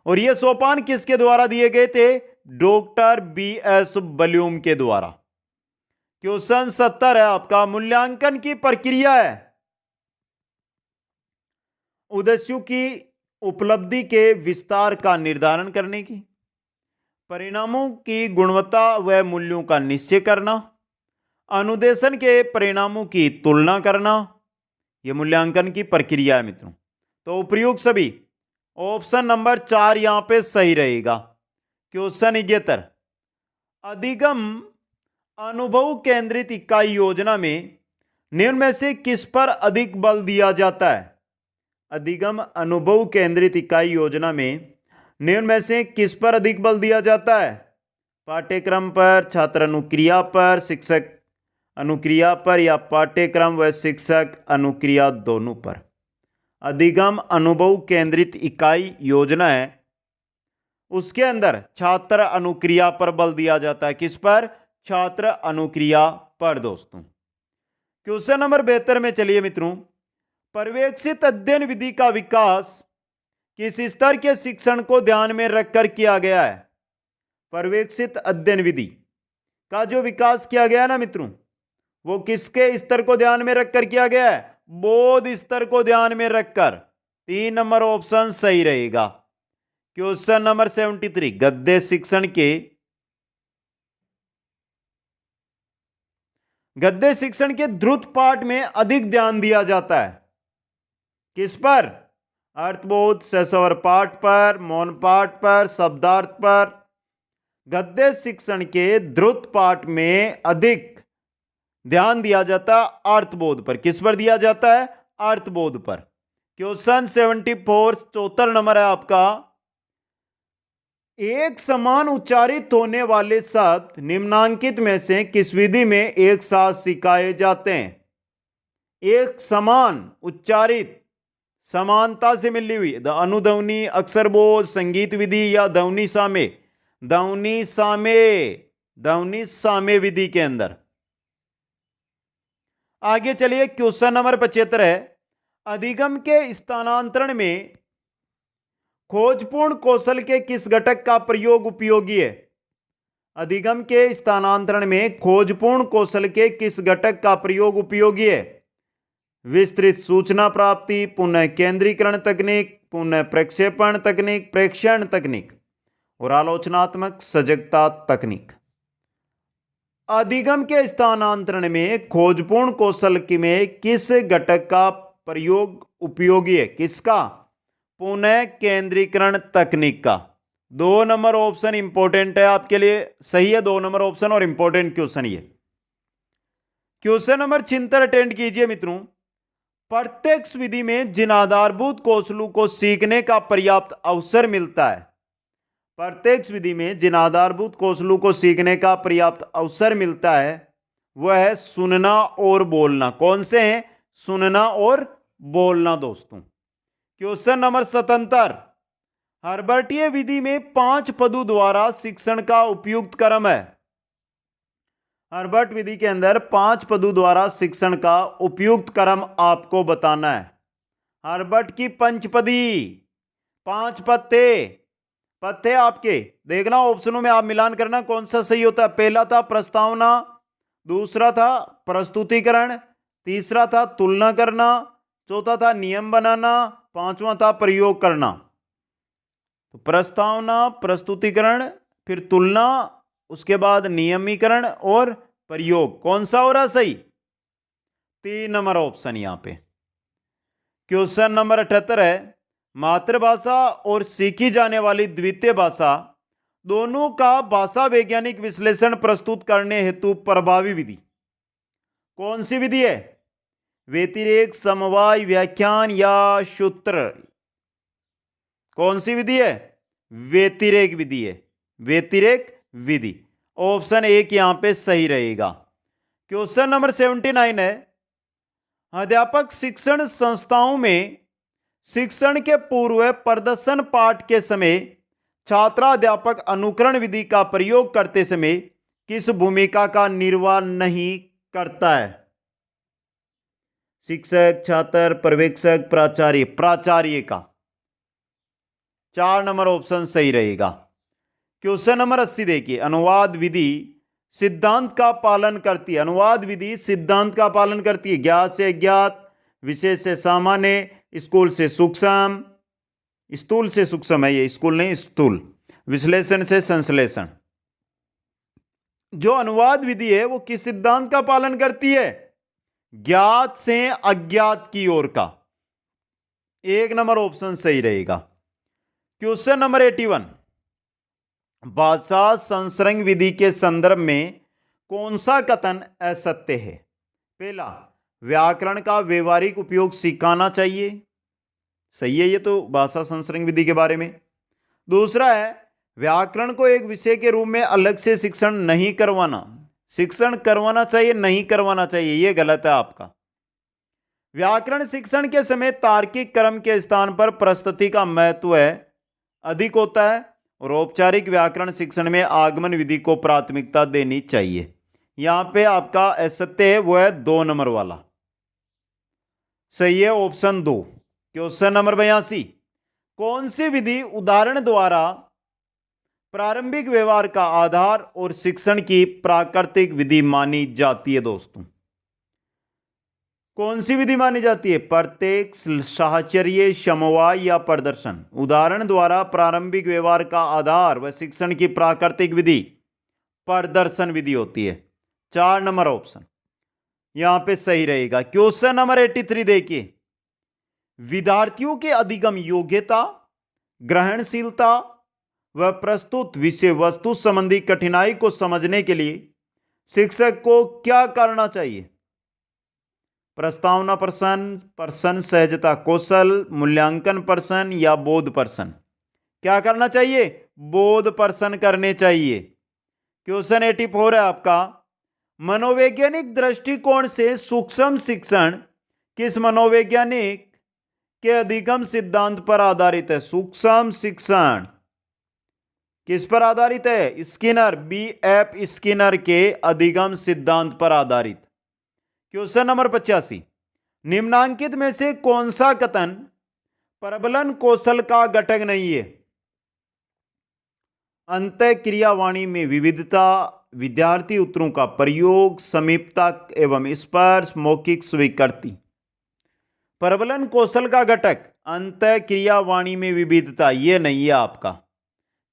और ये सोपान किसके द्वारा दिए गए थे? Doctor BS. बलूम के द्वारा। क्वेश्चन 70 है आपका, मूल्यांकन की प्रक्रिया है उद्देश्यों की उपलब्धि के विस्तार का निर्धारण करने की, परिणामों की गुणवत्ता व मूल्यों का निश्चय करना, अनुदेशन के परिणामों की तुलना करना। यह मूल्यांकन की प्रक्रिया है मित्रों। तो उपयुक्त सभी ऑप्शन नंबर 4 यहां पे सही रहेगा। क्वेश्चन 71। अधिगम अनुभव केंद्रित इकाई योजना में निम्न में से किस पर अधिक बल दिया जाता है? अधिगम अनुभव केंद्रित इकाई योजना में निम्न में से किस पर अधिक बल दिया जाता है? पाठ्यक्रम पर, छात्र अनुक्रिया पर, शिक्षक अनुक्रिया पर, या पाठ्यक्रम व शिक्षक अनुक्रिया दोनों पर? अधिगम अनुभव केंद्रित इकाई योजना है, उसके अंदर छात्र अनुक्रिया पर बल दिया जाता है। किस पर? छात्र अनुक्रिया पर दोस्तों। क्वेश्चन नंबर 72 में चलिए मित्रों। पर्यवेक्षित अध्ययन विधि का विकास किस स्तर के शिक्षण को ध्यान में रखकर किया गया है? पर्यवेक्षित अध्ययन विधि का जो विकास किया गया ना मित्रों, वो किसके स्तर को ध्यान में रखकर किया गया है? बोध स्तर को ध्यान में रखकर। 3 नंबर ऑप्शन सही रहेगा। Question number 73। गद्य शिक्षण के द्रुत पाठ में अधिक ध्यान दिया जाता है। किस पर? अर्थबोध, सस्वर पाठ पर, मौन पाठ पर, शब्दार्थ पर। गद्य शिक्षण के द्रुत पाठ में अधिक ध्यान दिया जाता है अर्थबोध पर। किस पर दिया जाता है? अर्थबोध पर। क्वेश्चन 74 74 नंबर है आपका। एक समान उच्चारित होने वाले शब्द निम्नांकित में से किस विधि में एक साथ सिखाए जाते हैं? एक समान उच्चारित, समानता से मिली हुई, अनुध्वनि, अक्षरबोध, संगीत विधि या ध्वनि सामे? ध्वनि सामे विधि के अंदर। आगे चलिए, क्वेश्चन नंबर 75 है। अधिगम के स्थानांतरण में खोजपूर्ण कौशल के किस घटक का प्रयोग उपयोगी है? अधिगम के स्थानांतरण में खोजपूर्ण कौशल के किस घटक का प्रयोग उपयोगी है? विस्तृत सूचना प्राप्ति, पुनः केंद्रीकरण तकनीक, पुनः प्रक्षेपण तकनीक, प्रेक्षण तकनीक और आलोचनात्मक सजगता तकनीक। अधिगम के स्थानांतरण में खोजपूर्ण कौशल में किस घटक का प्रयोग उपयोगी है? किसका? पुनः केंद्रीकरण तकनीक का। 2 नंबर ऑप्शन इंपॉर्टेंट है आपके लिए, सही है 2 नंबर ऑप्शन और इंपॉर्टेंट क्वेश्चन ये। क्वेश्चन नंबर 76 अटेंड कीजिए मित्रों। प्रत्यक्ष विधि में जिन आधारभूत कौशलों को सीखने का पर्याप्त अवसर मिलता है, प्रत्यक्ष विधि में जिन आधारभूत कौशलों को सीखने का पर्याप्त अवसर मिलता है वह है सुनना और बोलना। कौन से हैं? सुनना और बोलना दोस्तों। Question number 77। हर्बर्टीय विधि में 5 पदों द्वारा शिक्षण का उपयुक्त क्रम है। हर्बर्ट विधि के अंदर 5 पदों द्वारा शिक्षण का उपयुक्त क्रम आपको बताना है। हर्बर्ट की पंचपदी, 5 पद थे आपके, देखना ऑप्शनों में आप मिलान करना कौन सा सही होता है। पहला था प्रस्तावना, दूसरा था प्रस्तुतिकरण, तीसरा था तुलना करना, चौथा था नियम बनाना, पांचवा था प्रयोग करना। तो प्रस्तावना, प्रस्तुतिकरण, फिर तुलना, उसके बाद नियमीकरण और प्रयोग, कौन सा हो रहा सही? 3 नंबर ऑप्शन यहां पे। क्वेश्चन नंबर 78 है। मातृभाषा और सीखी जाने वाली द्वितीय भाषा दोनों का भाषा वैज्ञानिक विश्लेषण प्रस्तुत करने हेतु प्रभावी विधि कौन सी विधि है? व्यतिरेक, समवाय, व्याख्यान या सूत्र? कौन सी विधि है? व्यतिरेक विधि है। व्यतिरेक विधि, ऑप्शन एक यहां पे सही रहेगा। क्वेश्चन नंबर 79 है, अध्यापक शिक्षण संस्थाओं में शिक्षण के पूर्व प्रदर्शन पाठ के समय छात्राध्यापक अनुकरण विधि का प्रयोग करते समय किस भूमिका का निर्वाह नहीं करता है? शिक्षक, छात्र, पर्यवेक्षक, प्राचार्य? प्राचार्य का 4 नंबर ऑप्शन सही रहेगा। क्वेश्चन नंबर 80 देखिए, अनुवाद विधि सिद्धांत का पालन करती है। अनुवाद विधि सिद्धांत का पालन करती है। ज्ञात से अज्ञात, विशेष से सामान्य, स्थूल से सूक्ष्म, स्थूल से सूक्ष्म है ये, स्थूल नहीं स्थूल, विश्लेषण से संश्लेषण। जो अनुवाद विधि है वो किस सिद्धांत का पालन करती है? ज्ञात से अज्ञात की ओर का। 1 नंबर ऑप्शन सही रहेगा। क्वेश्चन नंबर 81, भाषा संसर्ग विधि के संदर्भ में कौन सा कथन असत्य है? पहला, व्याकरण का व्यवहारिक उपयोग सिखाना चाहिए, सही है ये तो भाषा संसर्ग विधि के बारे में। दूसरा है, व्याकरण को एक विषय के रूप में अलग से शिक्षण नहीं करवाना। शिक्षण करवाना चाहिए, नहीं करवाना चाहिए, ये गलत है आपका। व्याकरण शिक्षण के समय तार्किक क्रम के स्थान पर प्रस्तुति का महत्व अधिक होता है और औपचारिक व्याकरण शिक्षण में आगमन विधि को प्राथमिकता देनी चाहिए। यहां पे आपका असत्य है वो है 2 नंबर वाला, सही है ऑप्शन 2। क्वेश्चन नंबर 82, कौन सी विधि उदाहरण द्वारा प्रारंभिक व्यवहार का आधार और शिक्षण की प्राकृतिक विधि मानी जाती है? दोस्तों, कौन सी विधि मानी जाती है? प्रत्येक, साहचर्य, समवाय या प्रदर्शन? उदाहरण द्वारा प्रारंभिक व्यवहार का आधार व शिक्षण की प्राकृतिक विधि प्रदर्शन विधि होती है। 4 नंबर ऑप्शन यहां पे सही रहेगा। क्वेश्चन नंबर 83 देखिए, विद्यार्थियों के अधिगम योग्यता, ग्रहणशीलता व प्रस्तुत विषय वस्तु संबंधी कठिनाई को समझने के लिए शिक्षक को क्या करना चाहिए? प्रस्तावना प्रश्न, प्रश्न सहजता कौशल, मूल्यांकन प्रश्न या बोध प्रश्न? क्या करना चाहिए? बोध प्रश्न करने चाहिए। क्वेश्चन 84 है आपका, मनोवैज्ञानिक दृष्टिकोण से सूक्ष्म शिक्षण किस मनोवैज्ञानिक के अधिगम सिद्धांत पर आधारित है? सूक्ष्म शिक्षण किस पर आधारित है? Skinner, B.F. स्किनर के अधिगम सिद्धांत पर आधारित। क्वेश्चन नंबर 85, निम्नांकित में से कौन सा कथन प्रबलन कौशल का घटक नहीं है? अंतःक्रियावाणी में विविधता, विद्यार्थी उत्तरों का प्रयोग, समीपता एवं स्पर्श, मौखिक स्वीकृति। प्रबलन कौशल का घटक अंतःक्रियावाणी में विविधता, ये नहीं है आपका।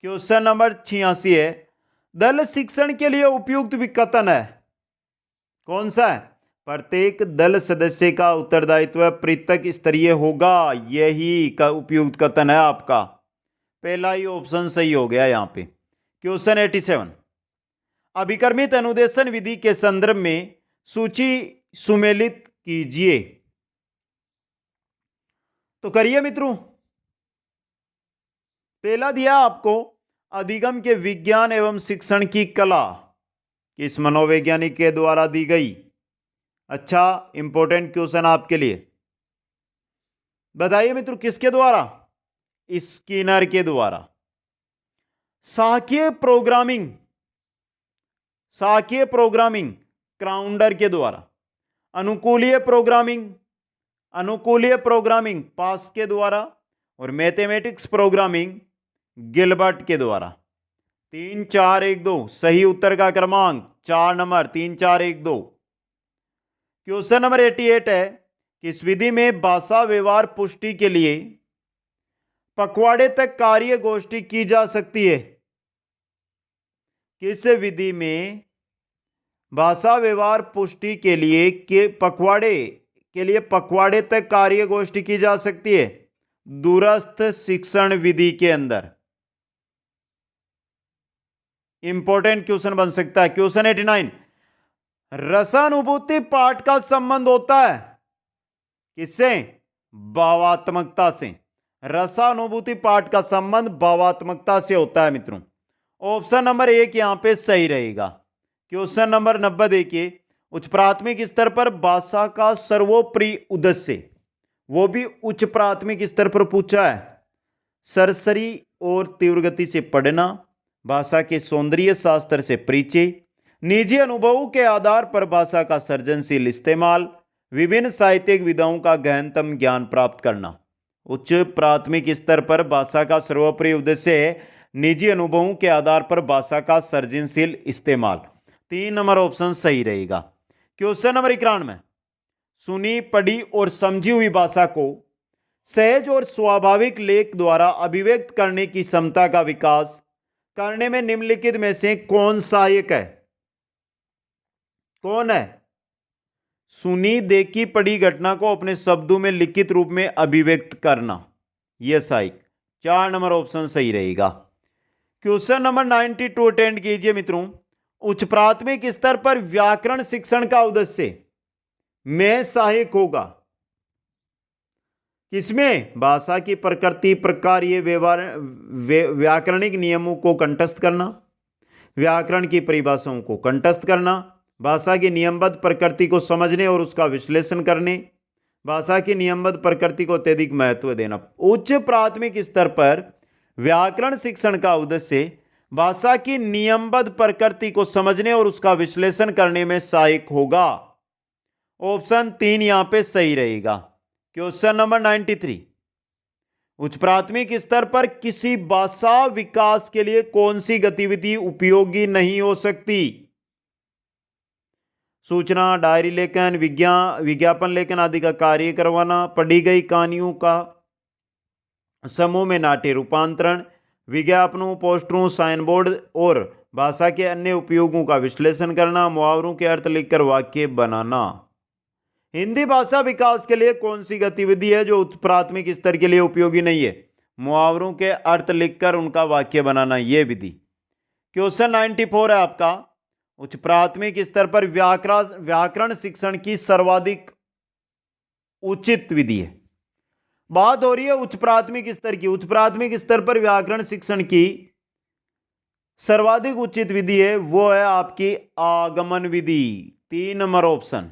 क्वेश्चन नंबर 86 है, दल शिक्षण के लिए उपयुक्त कथन है कौन सा है? प्रत्येक दल सदस्य का उत्तरदायित्व पृथक स्तरीय होगा, यही का उपयुक्त कथन है आपका। पहला ही ऑप्शन सही हो गया यहां पे। क्वेश्चन 87, अभिकर्मित अनुदेशन विधि के संदर्भ में सूची सुमेलित कीजिए। तो करिए मित्रों। पहला दिया आपको, अधिगम के विज्ञान एवं शिक्षण की कला किस मनोवैज्ञानिक के द्वारा दी गई? अच्छा, इंपॉर्टेंट क्वेश्चन आपके लिए, बताइए मित्रों किसके द्वारा? स्किनर के द्वारा। सांख्यिकीय प्रोग्रामिंग क्राउंडर के द्वारा। अनुकूलीय प्रोग्रामिंग पास के द्वारा और मैथमेटिक्स प्रोग्रामिंग गिलबर्ट के द्वारा। 3 4 1 2 सही उत्तर का क्रमांक 4 नंबर 3 4 1 2। क्वेश्चन नंबर 88 है, किस विधि में भाषा व्यवहार पुष्टि के लिए पखवाड़े तक कार्य गोष्ठी की जा सकती है? किस विधि में भाषा व्यवहार पुष्टि के लिए पखवाड़े तक कार्य गोष्ठी की जा सकती है? दूरस्थ शिक्षण विधि के अंदर। इंपॉर्टेंट क्वेश्चन बन सकता है। क्वेश्चन 89, रसानुभूति पाठ का संबंध होता है किससे? भावात्मकता से। रसानुभूति पाठ का संबंध भावात्मकता से होता है मित्रों। ऑप्शन नंबर 1 यहां पे सही रहेगा। क्वेश्चन नंबर 90 देखिए, उच्च प्राथमिक स्तर पर भाषा का सर्वोपरि उद्देश्य, वो भी उच्च प्राथमिक स्तर पर पूछा है। सरसरी और तीव्र गति से पढ़ना, भाषा के सौंदर्य शास्त्र से परिचय, निजी अनुभवों के आधार पर भाषा का सृजनशील इस्तेमाल, विभिन्न साहित्यिक विधाओं का गहनतम ज्ञान प्राप्त करना। उच्च प्राथमिक स्तर पर भाषा का सर्वोपरि उद्देश्य है निजी अनुभवों के आधार पर भाषा का सृजनशील इस्तेमाल। 3 नंबर ऑप्शन सही रहेगा। क्वेश्चन नंबर 91, सुनी पढ़ी और समझी हुई भाषा को सहज और स्वाभाविक लेख द्वारा अभिव्यक्त करने की क्षमता का विकास करने में निम्नलिखित में से कौन सहायक है? कौन है? सुनी देखी पढ़ी घटना को अपने शब्दों में लिखित रूप में अभिव्यक्त करना, यह सहायक। 4 नंबर ऑप्शन सही रहेगा। क्वेश्चन नंबर 92 अटेंड कीजिए मित्रों। उच्च प्राथमिक स्तर पर व्याकरण शिक्षण का उद्देश्य में सहायक होगा किसमें? भाषा की प्रकृति, प्रकार, ये व्याकरणिक नियमों को कंठस्थ करना, व्याकरण की परिभाषाओं को कंठस्थ करना, भाषा की नियमबद्ध प्रकृति को समझने और उसका विश्लेषण करने, भाषा की नियमबद्ध प्रकृति को अत्यधिक महत्व देना। उच्च प्राथमिक स्तर पर व्याकरण शिक्षण का उद्देश्य भाषा की नियमबद्ध प्रकृति को समझने और उसका विश्लेषण करने में सहायक होगा। ऑप्शन 3 यहां पे सही रहेगा। क्वेश्चन नंबर 93, उच्च प्राथमिक स्तर पर किसी भाषा विकास के लिए कौन सी गतिविधि उपयोगी नहीं हो सकती? सूचना, डायरी लेखन, विज्ञापन लेखन आदि का कार्य करवाना, पढ़ी गई कहानियों का समूह में नाट्य रूपांतरण, विज्ञापनों, पोस्टरों, साइन बोर्ड और भाषा के अन्य उपयोगों का विश्लेषण करना, मुहावरों के अर्थ लिखकर वाक्य बनाना। हिंदी भाषा विकास के लिए कौन सी गतिविधि है जो उच्च प्राथमिक स्तर के लिए उपयोगी नहीं है? मुहावरों के अर्थ लिखकर उनका वाक्य बनाना, यह विधि। क्वेश्चन 94 है आपका, उच्च प्राथमिक स्तर पर व्याकरण शिक्षण की सर्वाधिक उचित विधि है। बात हो रही है उच्च प्राथमिक स्तर की। उच्च प्राथमिक स्तर पर व्याकरण शिक्षण की सर्वाधिक उचित विधि है, वो है आपकी आगमन विधि। 3 नंबर ऑप्शन।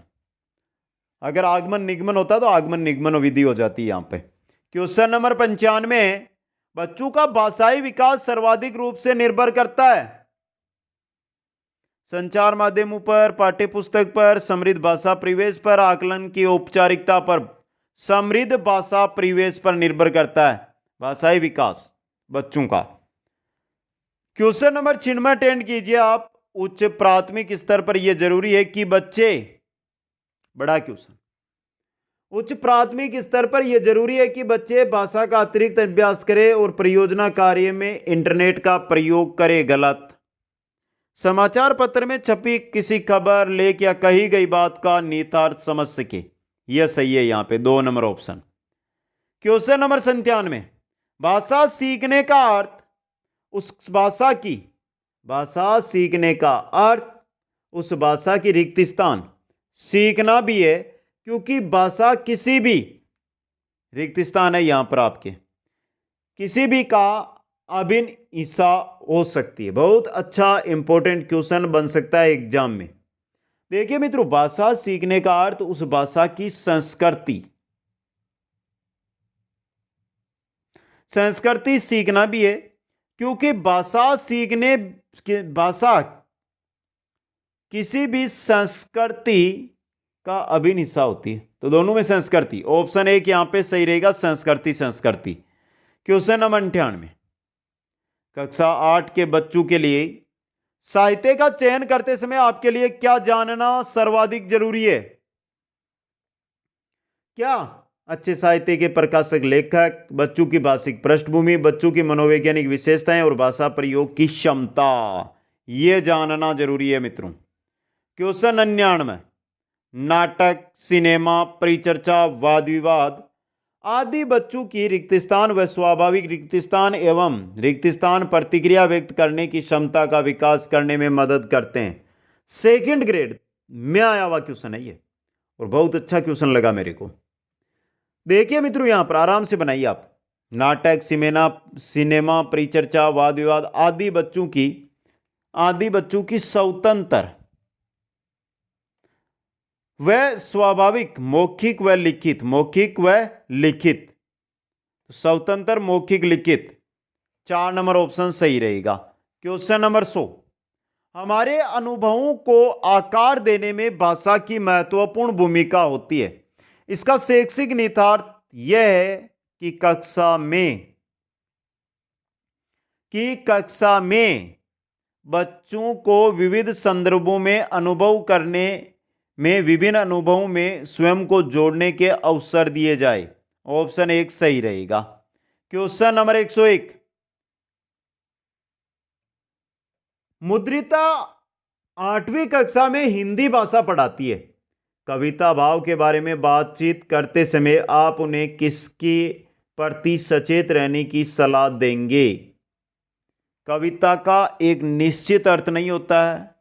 अगर आगमन निगमन होता तो आगमन निगमन विधि हो जाती है यहां पे। क्वेश्चन नंबर 95, बच्चों का भाषाई विकास सर्वाधिक रूप से निर्भर करता है संचार माध्यमों पर, पाठ्यपुस्तक पर, समृद्ध भाषा परिवेश पर, आकलन की औपचारिकता पर। समृद्ध भाषा परिवेश पर निर्भर करता है भाषाई विकास बच्चों का। क्वेश्चन नंबर 96 अटेंड कीजिए आप। उच्च प्राथमिक स्तर पर यह जरूरी है कि बच्चे, बड़ा क्वेश्चन, उच्च प्राथमिक स्तर पर यह जरूरी है कि बच्चे भाषा का अतिरिक्त अभ्यास करें और परियोजना कार्य में इंटरनेट का प्रयोग करें। गलत। समाचार पत्र में छपी किसी खबर, लेख या कही गई बात का निहितार्थ समझ सके, यह सही है यहां पे 2 नंबर ऑप्शन। क्वेश्चन नंबर 97, भाषा सीखने का अर्थ उस भाषा की, भाषा सीखने का अर्थ उस भाषा की रिक्त स्थान सीखना भी है, क्योंकि भाषा किसी भी रिक्त स्थान है यहां पर आपके, किसी भी का अभिन्न हिस्सा हो सकती है। बहुत अच्छा इंपॉर्टेंट क्वेश्चन बन सकता है एग्जाम में। देखिए मित्रों, भाषा सीखने का अर्थ उस भाषा की संस्कृति, संस्कृति सीखना भी है, क्योंकि भाषा सीखने, भाषा किसी भी संस्कृति का अभिन्न हिस्सा होती है, तो दोनों में संस्कृति। ऑप्शन 1 यहां पे सही रहेगा, संस्कृति, संस्कृति। क्वेश्चन नंबर 98, कक्षा 8 के बच्चों के लिए साहित्य का चयन करते समय आपके लिए क्या जानना सर्वाधिक जरूरी है? क्या? अच्छे साहित्य के प्रकाशक, लेखक, बच्चों की भाषिक पृष्ठभूमि, बच्चों की मनोवैज्ञानिक विशेषताएं और भाषा प्रयोग की क्षमता, यह जानना जरूरी है मित्रों। क्वेश्चन 99, नाटक, सिनेमा, परिचर्चा, वाद विवाद आदि बच्चों की रिक्त स्थान व स्वाभाविक रिक्त स्थान एवं रिक्त स्थान प्रतिक्रिया व्यक्त करने की क्षमता का विकास करने में मदद करते हैं। सेकंड ग्रेड में आया हुआ क्वेश्चन है ये, और बहुत अच्छा क्वेश्चन लगा मेरे को। देखिए मित्रों, यहां पर आराम से बनाइए आप। नाटक, सिनेमा, परिचर्चा, वाद विवाद आदि बच्चों की स्वतंत्र व स्वाभाविक मौखिक व लिखित, स्वतंत्र, मौखिक, लिखित, 4 नंबर ऑप्शन सही रहेगा। क्वेश्चन नंबर 100, हमारे अनुभवों को आकार देने में भाषा की महत्वपूर्ण भूमिका होती है। इसका शैक्षिक निहितार्थ यह है कि कक्षा में बच्चों को विविध संदर्भों में विभिन्न अनुभवों में स्वयं को जोड़ने के अवसर दिए जाए। ऑप्शन 1 सही रहेगा। क्वेश्चन नंबर 101, मुद्रिता 8वीं कक्षा में हिंदी भाषा पढ़ाती है। कविता भाव के बारे में बातचीत करते समय आप उन्हें किसके प्रति सचेत रहने की सलाह देंगे? कविता का एक निश्चित अर्थ नहीं होता है,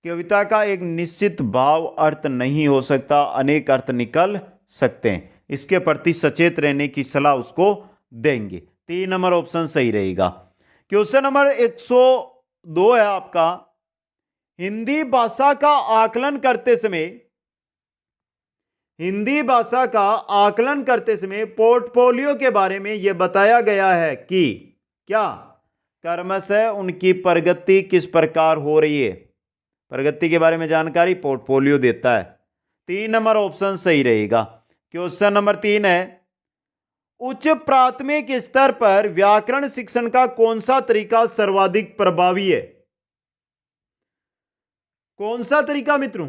कविता का एक निश्चित भाव अर्थ नहीं हो सकता, अनेक अर्थ निकल सकते हैं। इसके प्रति सचेत रहने की सलाह उसको देंगे। 3 नंबर ऑप्शन सही रहेगा। क्वेश्चन नंबर 102 है आपका, हिंदी भाषा का आकलन करते समय पोर्टफोलियो के बारे में यह बताया गया है कि क्या क्रमशः उनकी प्रगति किस प्रकार हो रही है। प्रगति के बारे में जानकारी पोर्टफोलियो देता है। 3 नंबर ऑप्शन सही रहेगा। क्वेश्चन नंबर 3 है, उच्च प्राथमिक स्तर पर व्याकरण शिक्षण का कौन सा तरीका सर्वाधिक प्रभावी है? कौन सा तरीका मित्रों?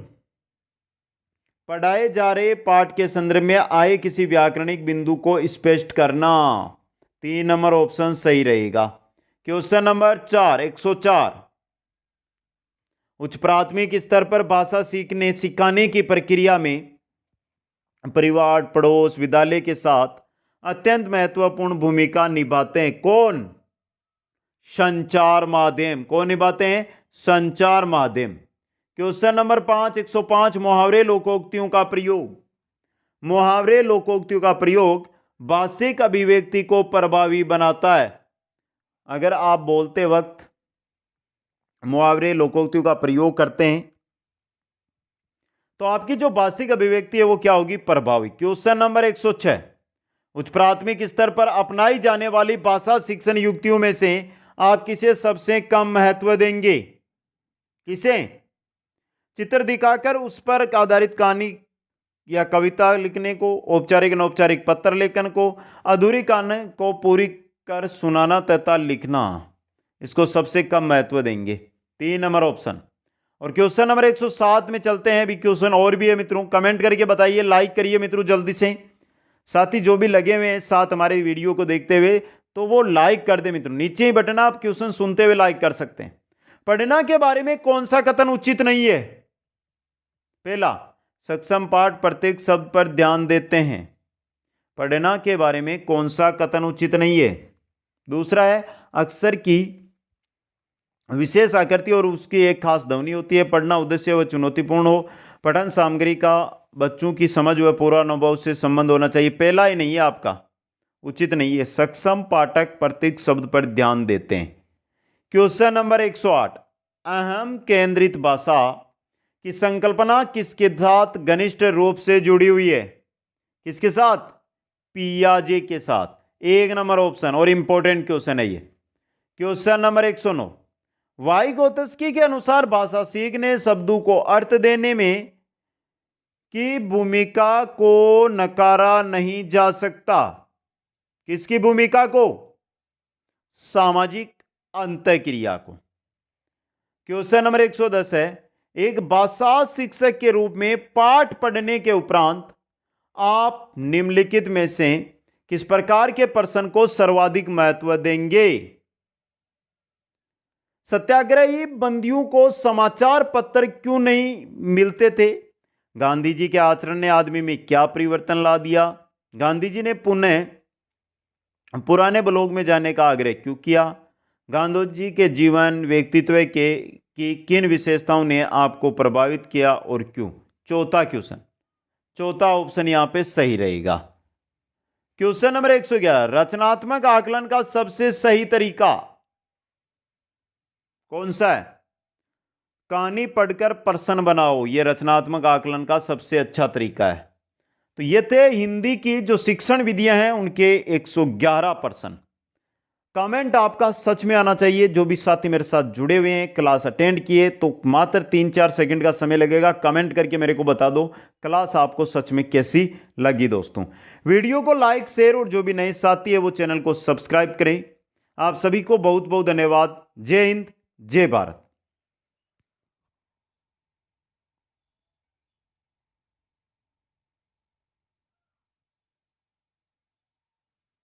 पढ़ाए जा रहे पाठ के संदर्भ में आए किसी व्याकरणिक बिंदु को स्पष्ट करना। 3 नंबर ऑप्शन सही रहेगा। क्वेश्चन नंबर 4, 104, उच्च प्राथमिक स्तर पर भाषा सिखाने की प्रक्रिया में परिवार, पड़ोस, विद्यालय के साथ अत्यंत महत्वपूर्ण भूमिका निभाते हैं। कौन? संचार माध्यम। कौन निभाते हैं? संचार माध्यम। क्वेश्चन नंबर 5, 105, मुहावरे लोकोक्तियों का प्रयोग भाषिक अभिव्यक्ति को प्रभावी बनाता है। अगर आप बोलते वक्त मुहावरे लोकोक्तियों का प्रयोग करते हैं तो आपकी जो भाषिक अभिव्यक्ति है वो क्या होगी? प्रभावी। क्वेश्चन नंबर 106, उच्च प्राथमिक स्तर पर अपनाई जाने वाली भाषा शिक्षण युक्तियों में से आप किसे सबसे कम महत्व देंगे? किसे? चित्र दिखाकर उस पर आधारित कहानी या कविता लिखने को, औपचारिक अनौपचारिक पत्र लेखन को, अधूरी कहानी को पूरी कर सुनाना तथा लिखना, इसको सबसे कम महत्व देंगे। 3 नंबर ऑप्शन। और क्वेश्चन नंबर 107 में चलते हैं। भी क्वेश्चन और भी है मित्रों, कमेंट करके बताइए, लाइक करिए मित्रों जल्दी से। साथ ही जो भी लगे हुए हैं साथ हमारे वीडियो को देखते हुए तो वो लाइक कर दे मित्रों। नीचे ही बटन आप क्वेश्चन सुनते हुए लाइक कर सकते हैं। पढ़ना के बारे में कौन सा कथन उचित नहीं है? पहला, सक्षम पाठ प्रत्येक शब्द पर ध्यान देते हैं। पढ़ना के बारे में कौन सा कथन उचित नहीं है? दूसरा है, अक्षर की विशेष आकृति और उसकी एक खास ध्वनि होती है। पढ़ना उद्देश्य व चुनौतीपूर्ण हो। पठन सामग्री का बच्चों की समझ व पूर्वानुभव से संबंध होना चाहिए। पहला ही नहीं है आपका, उचित नहीं है। सक्षम पाठक प्रत्येक शब्द पर ध्यान देते हैं। क्वेश्चन नंबर 108, अहम केंद्रित भाषा की संकल्पना किसके साथ घनिष्ठ रूप से जुड़ी हुई है? किसके साथ? पियाजे के साथ। 1 नंबर ऑप्शन, और इंपॉर्टेंट क्वेश्चन है ये। क्वेश्चन नंबर 109, वाइगोत्स्की के अनुसार भाषा सीखने, शब्दों को अर्थ देने में की भूमिका को नकारा नहीं जा सकता। किसकी भूमिका को? सामाजिक अंतःक्रिया को। क्वेश्चन नंबर 110 है, एक भाषा शिक्षक के रूप में पाठ पढ़ने के उपरांत आप निम्नलिखित में से किस प्रकार के प्रश्न को सर्वाधिक महत्व देंगे? सत्याग्रही बंदियों को समाचार पत्र क्यों नहीं मिलते थे? गांधी जी के आचरण ने आदमी में क्या परिवर्तन ला दिया? गांधी जी ने पुराने ब्लॉग में जाने का आग्रह क्यों किया? गांधी जी के जीवन व्यक्तित्व की किन विशेषताओं ने आपको प्रभावित किया और क्यों? चौथा ऑप्शन यहां पे सही रहेगा। क्वेश्चन नंबर 111, रचनात्मक आकलन का सबसे सही तरीका कौन सा है? कहानी पढ़कर प्रश्न बनाओ, यह रचनात्मक आकलन का सबसे अच्छा तरीका है। तो ये थे हिंदी की जो शिक्षण विधियां हैं उनके 111 प्रश्न। कमेंट आपका सच में आना चाहिए। जो भी साथी मेरे साथ जुड़े हुए हैं, क्लास अटेंड किए, तो मात्र 3-4 सेकंड का समय लगेगा। कमेंट करके मेरे को बता दो क्लास आपको सच में कैसी लगी। दोस्तों वीडियो को लाइक शेयर और जो भी नए साथी है वो चैनल को सब्सक्राइब करें। आप सभी को बहुत बहुत धन्यवाद। जय हिंद, जय भारत।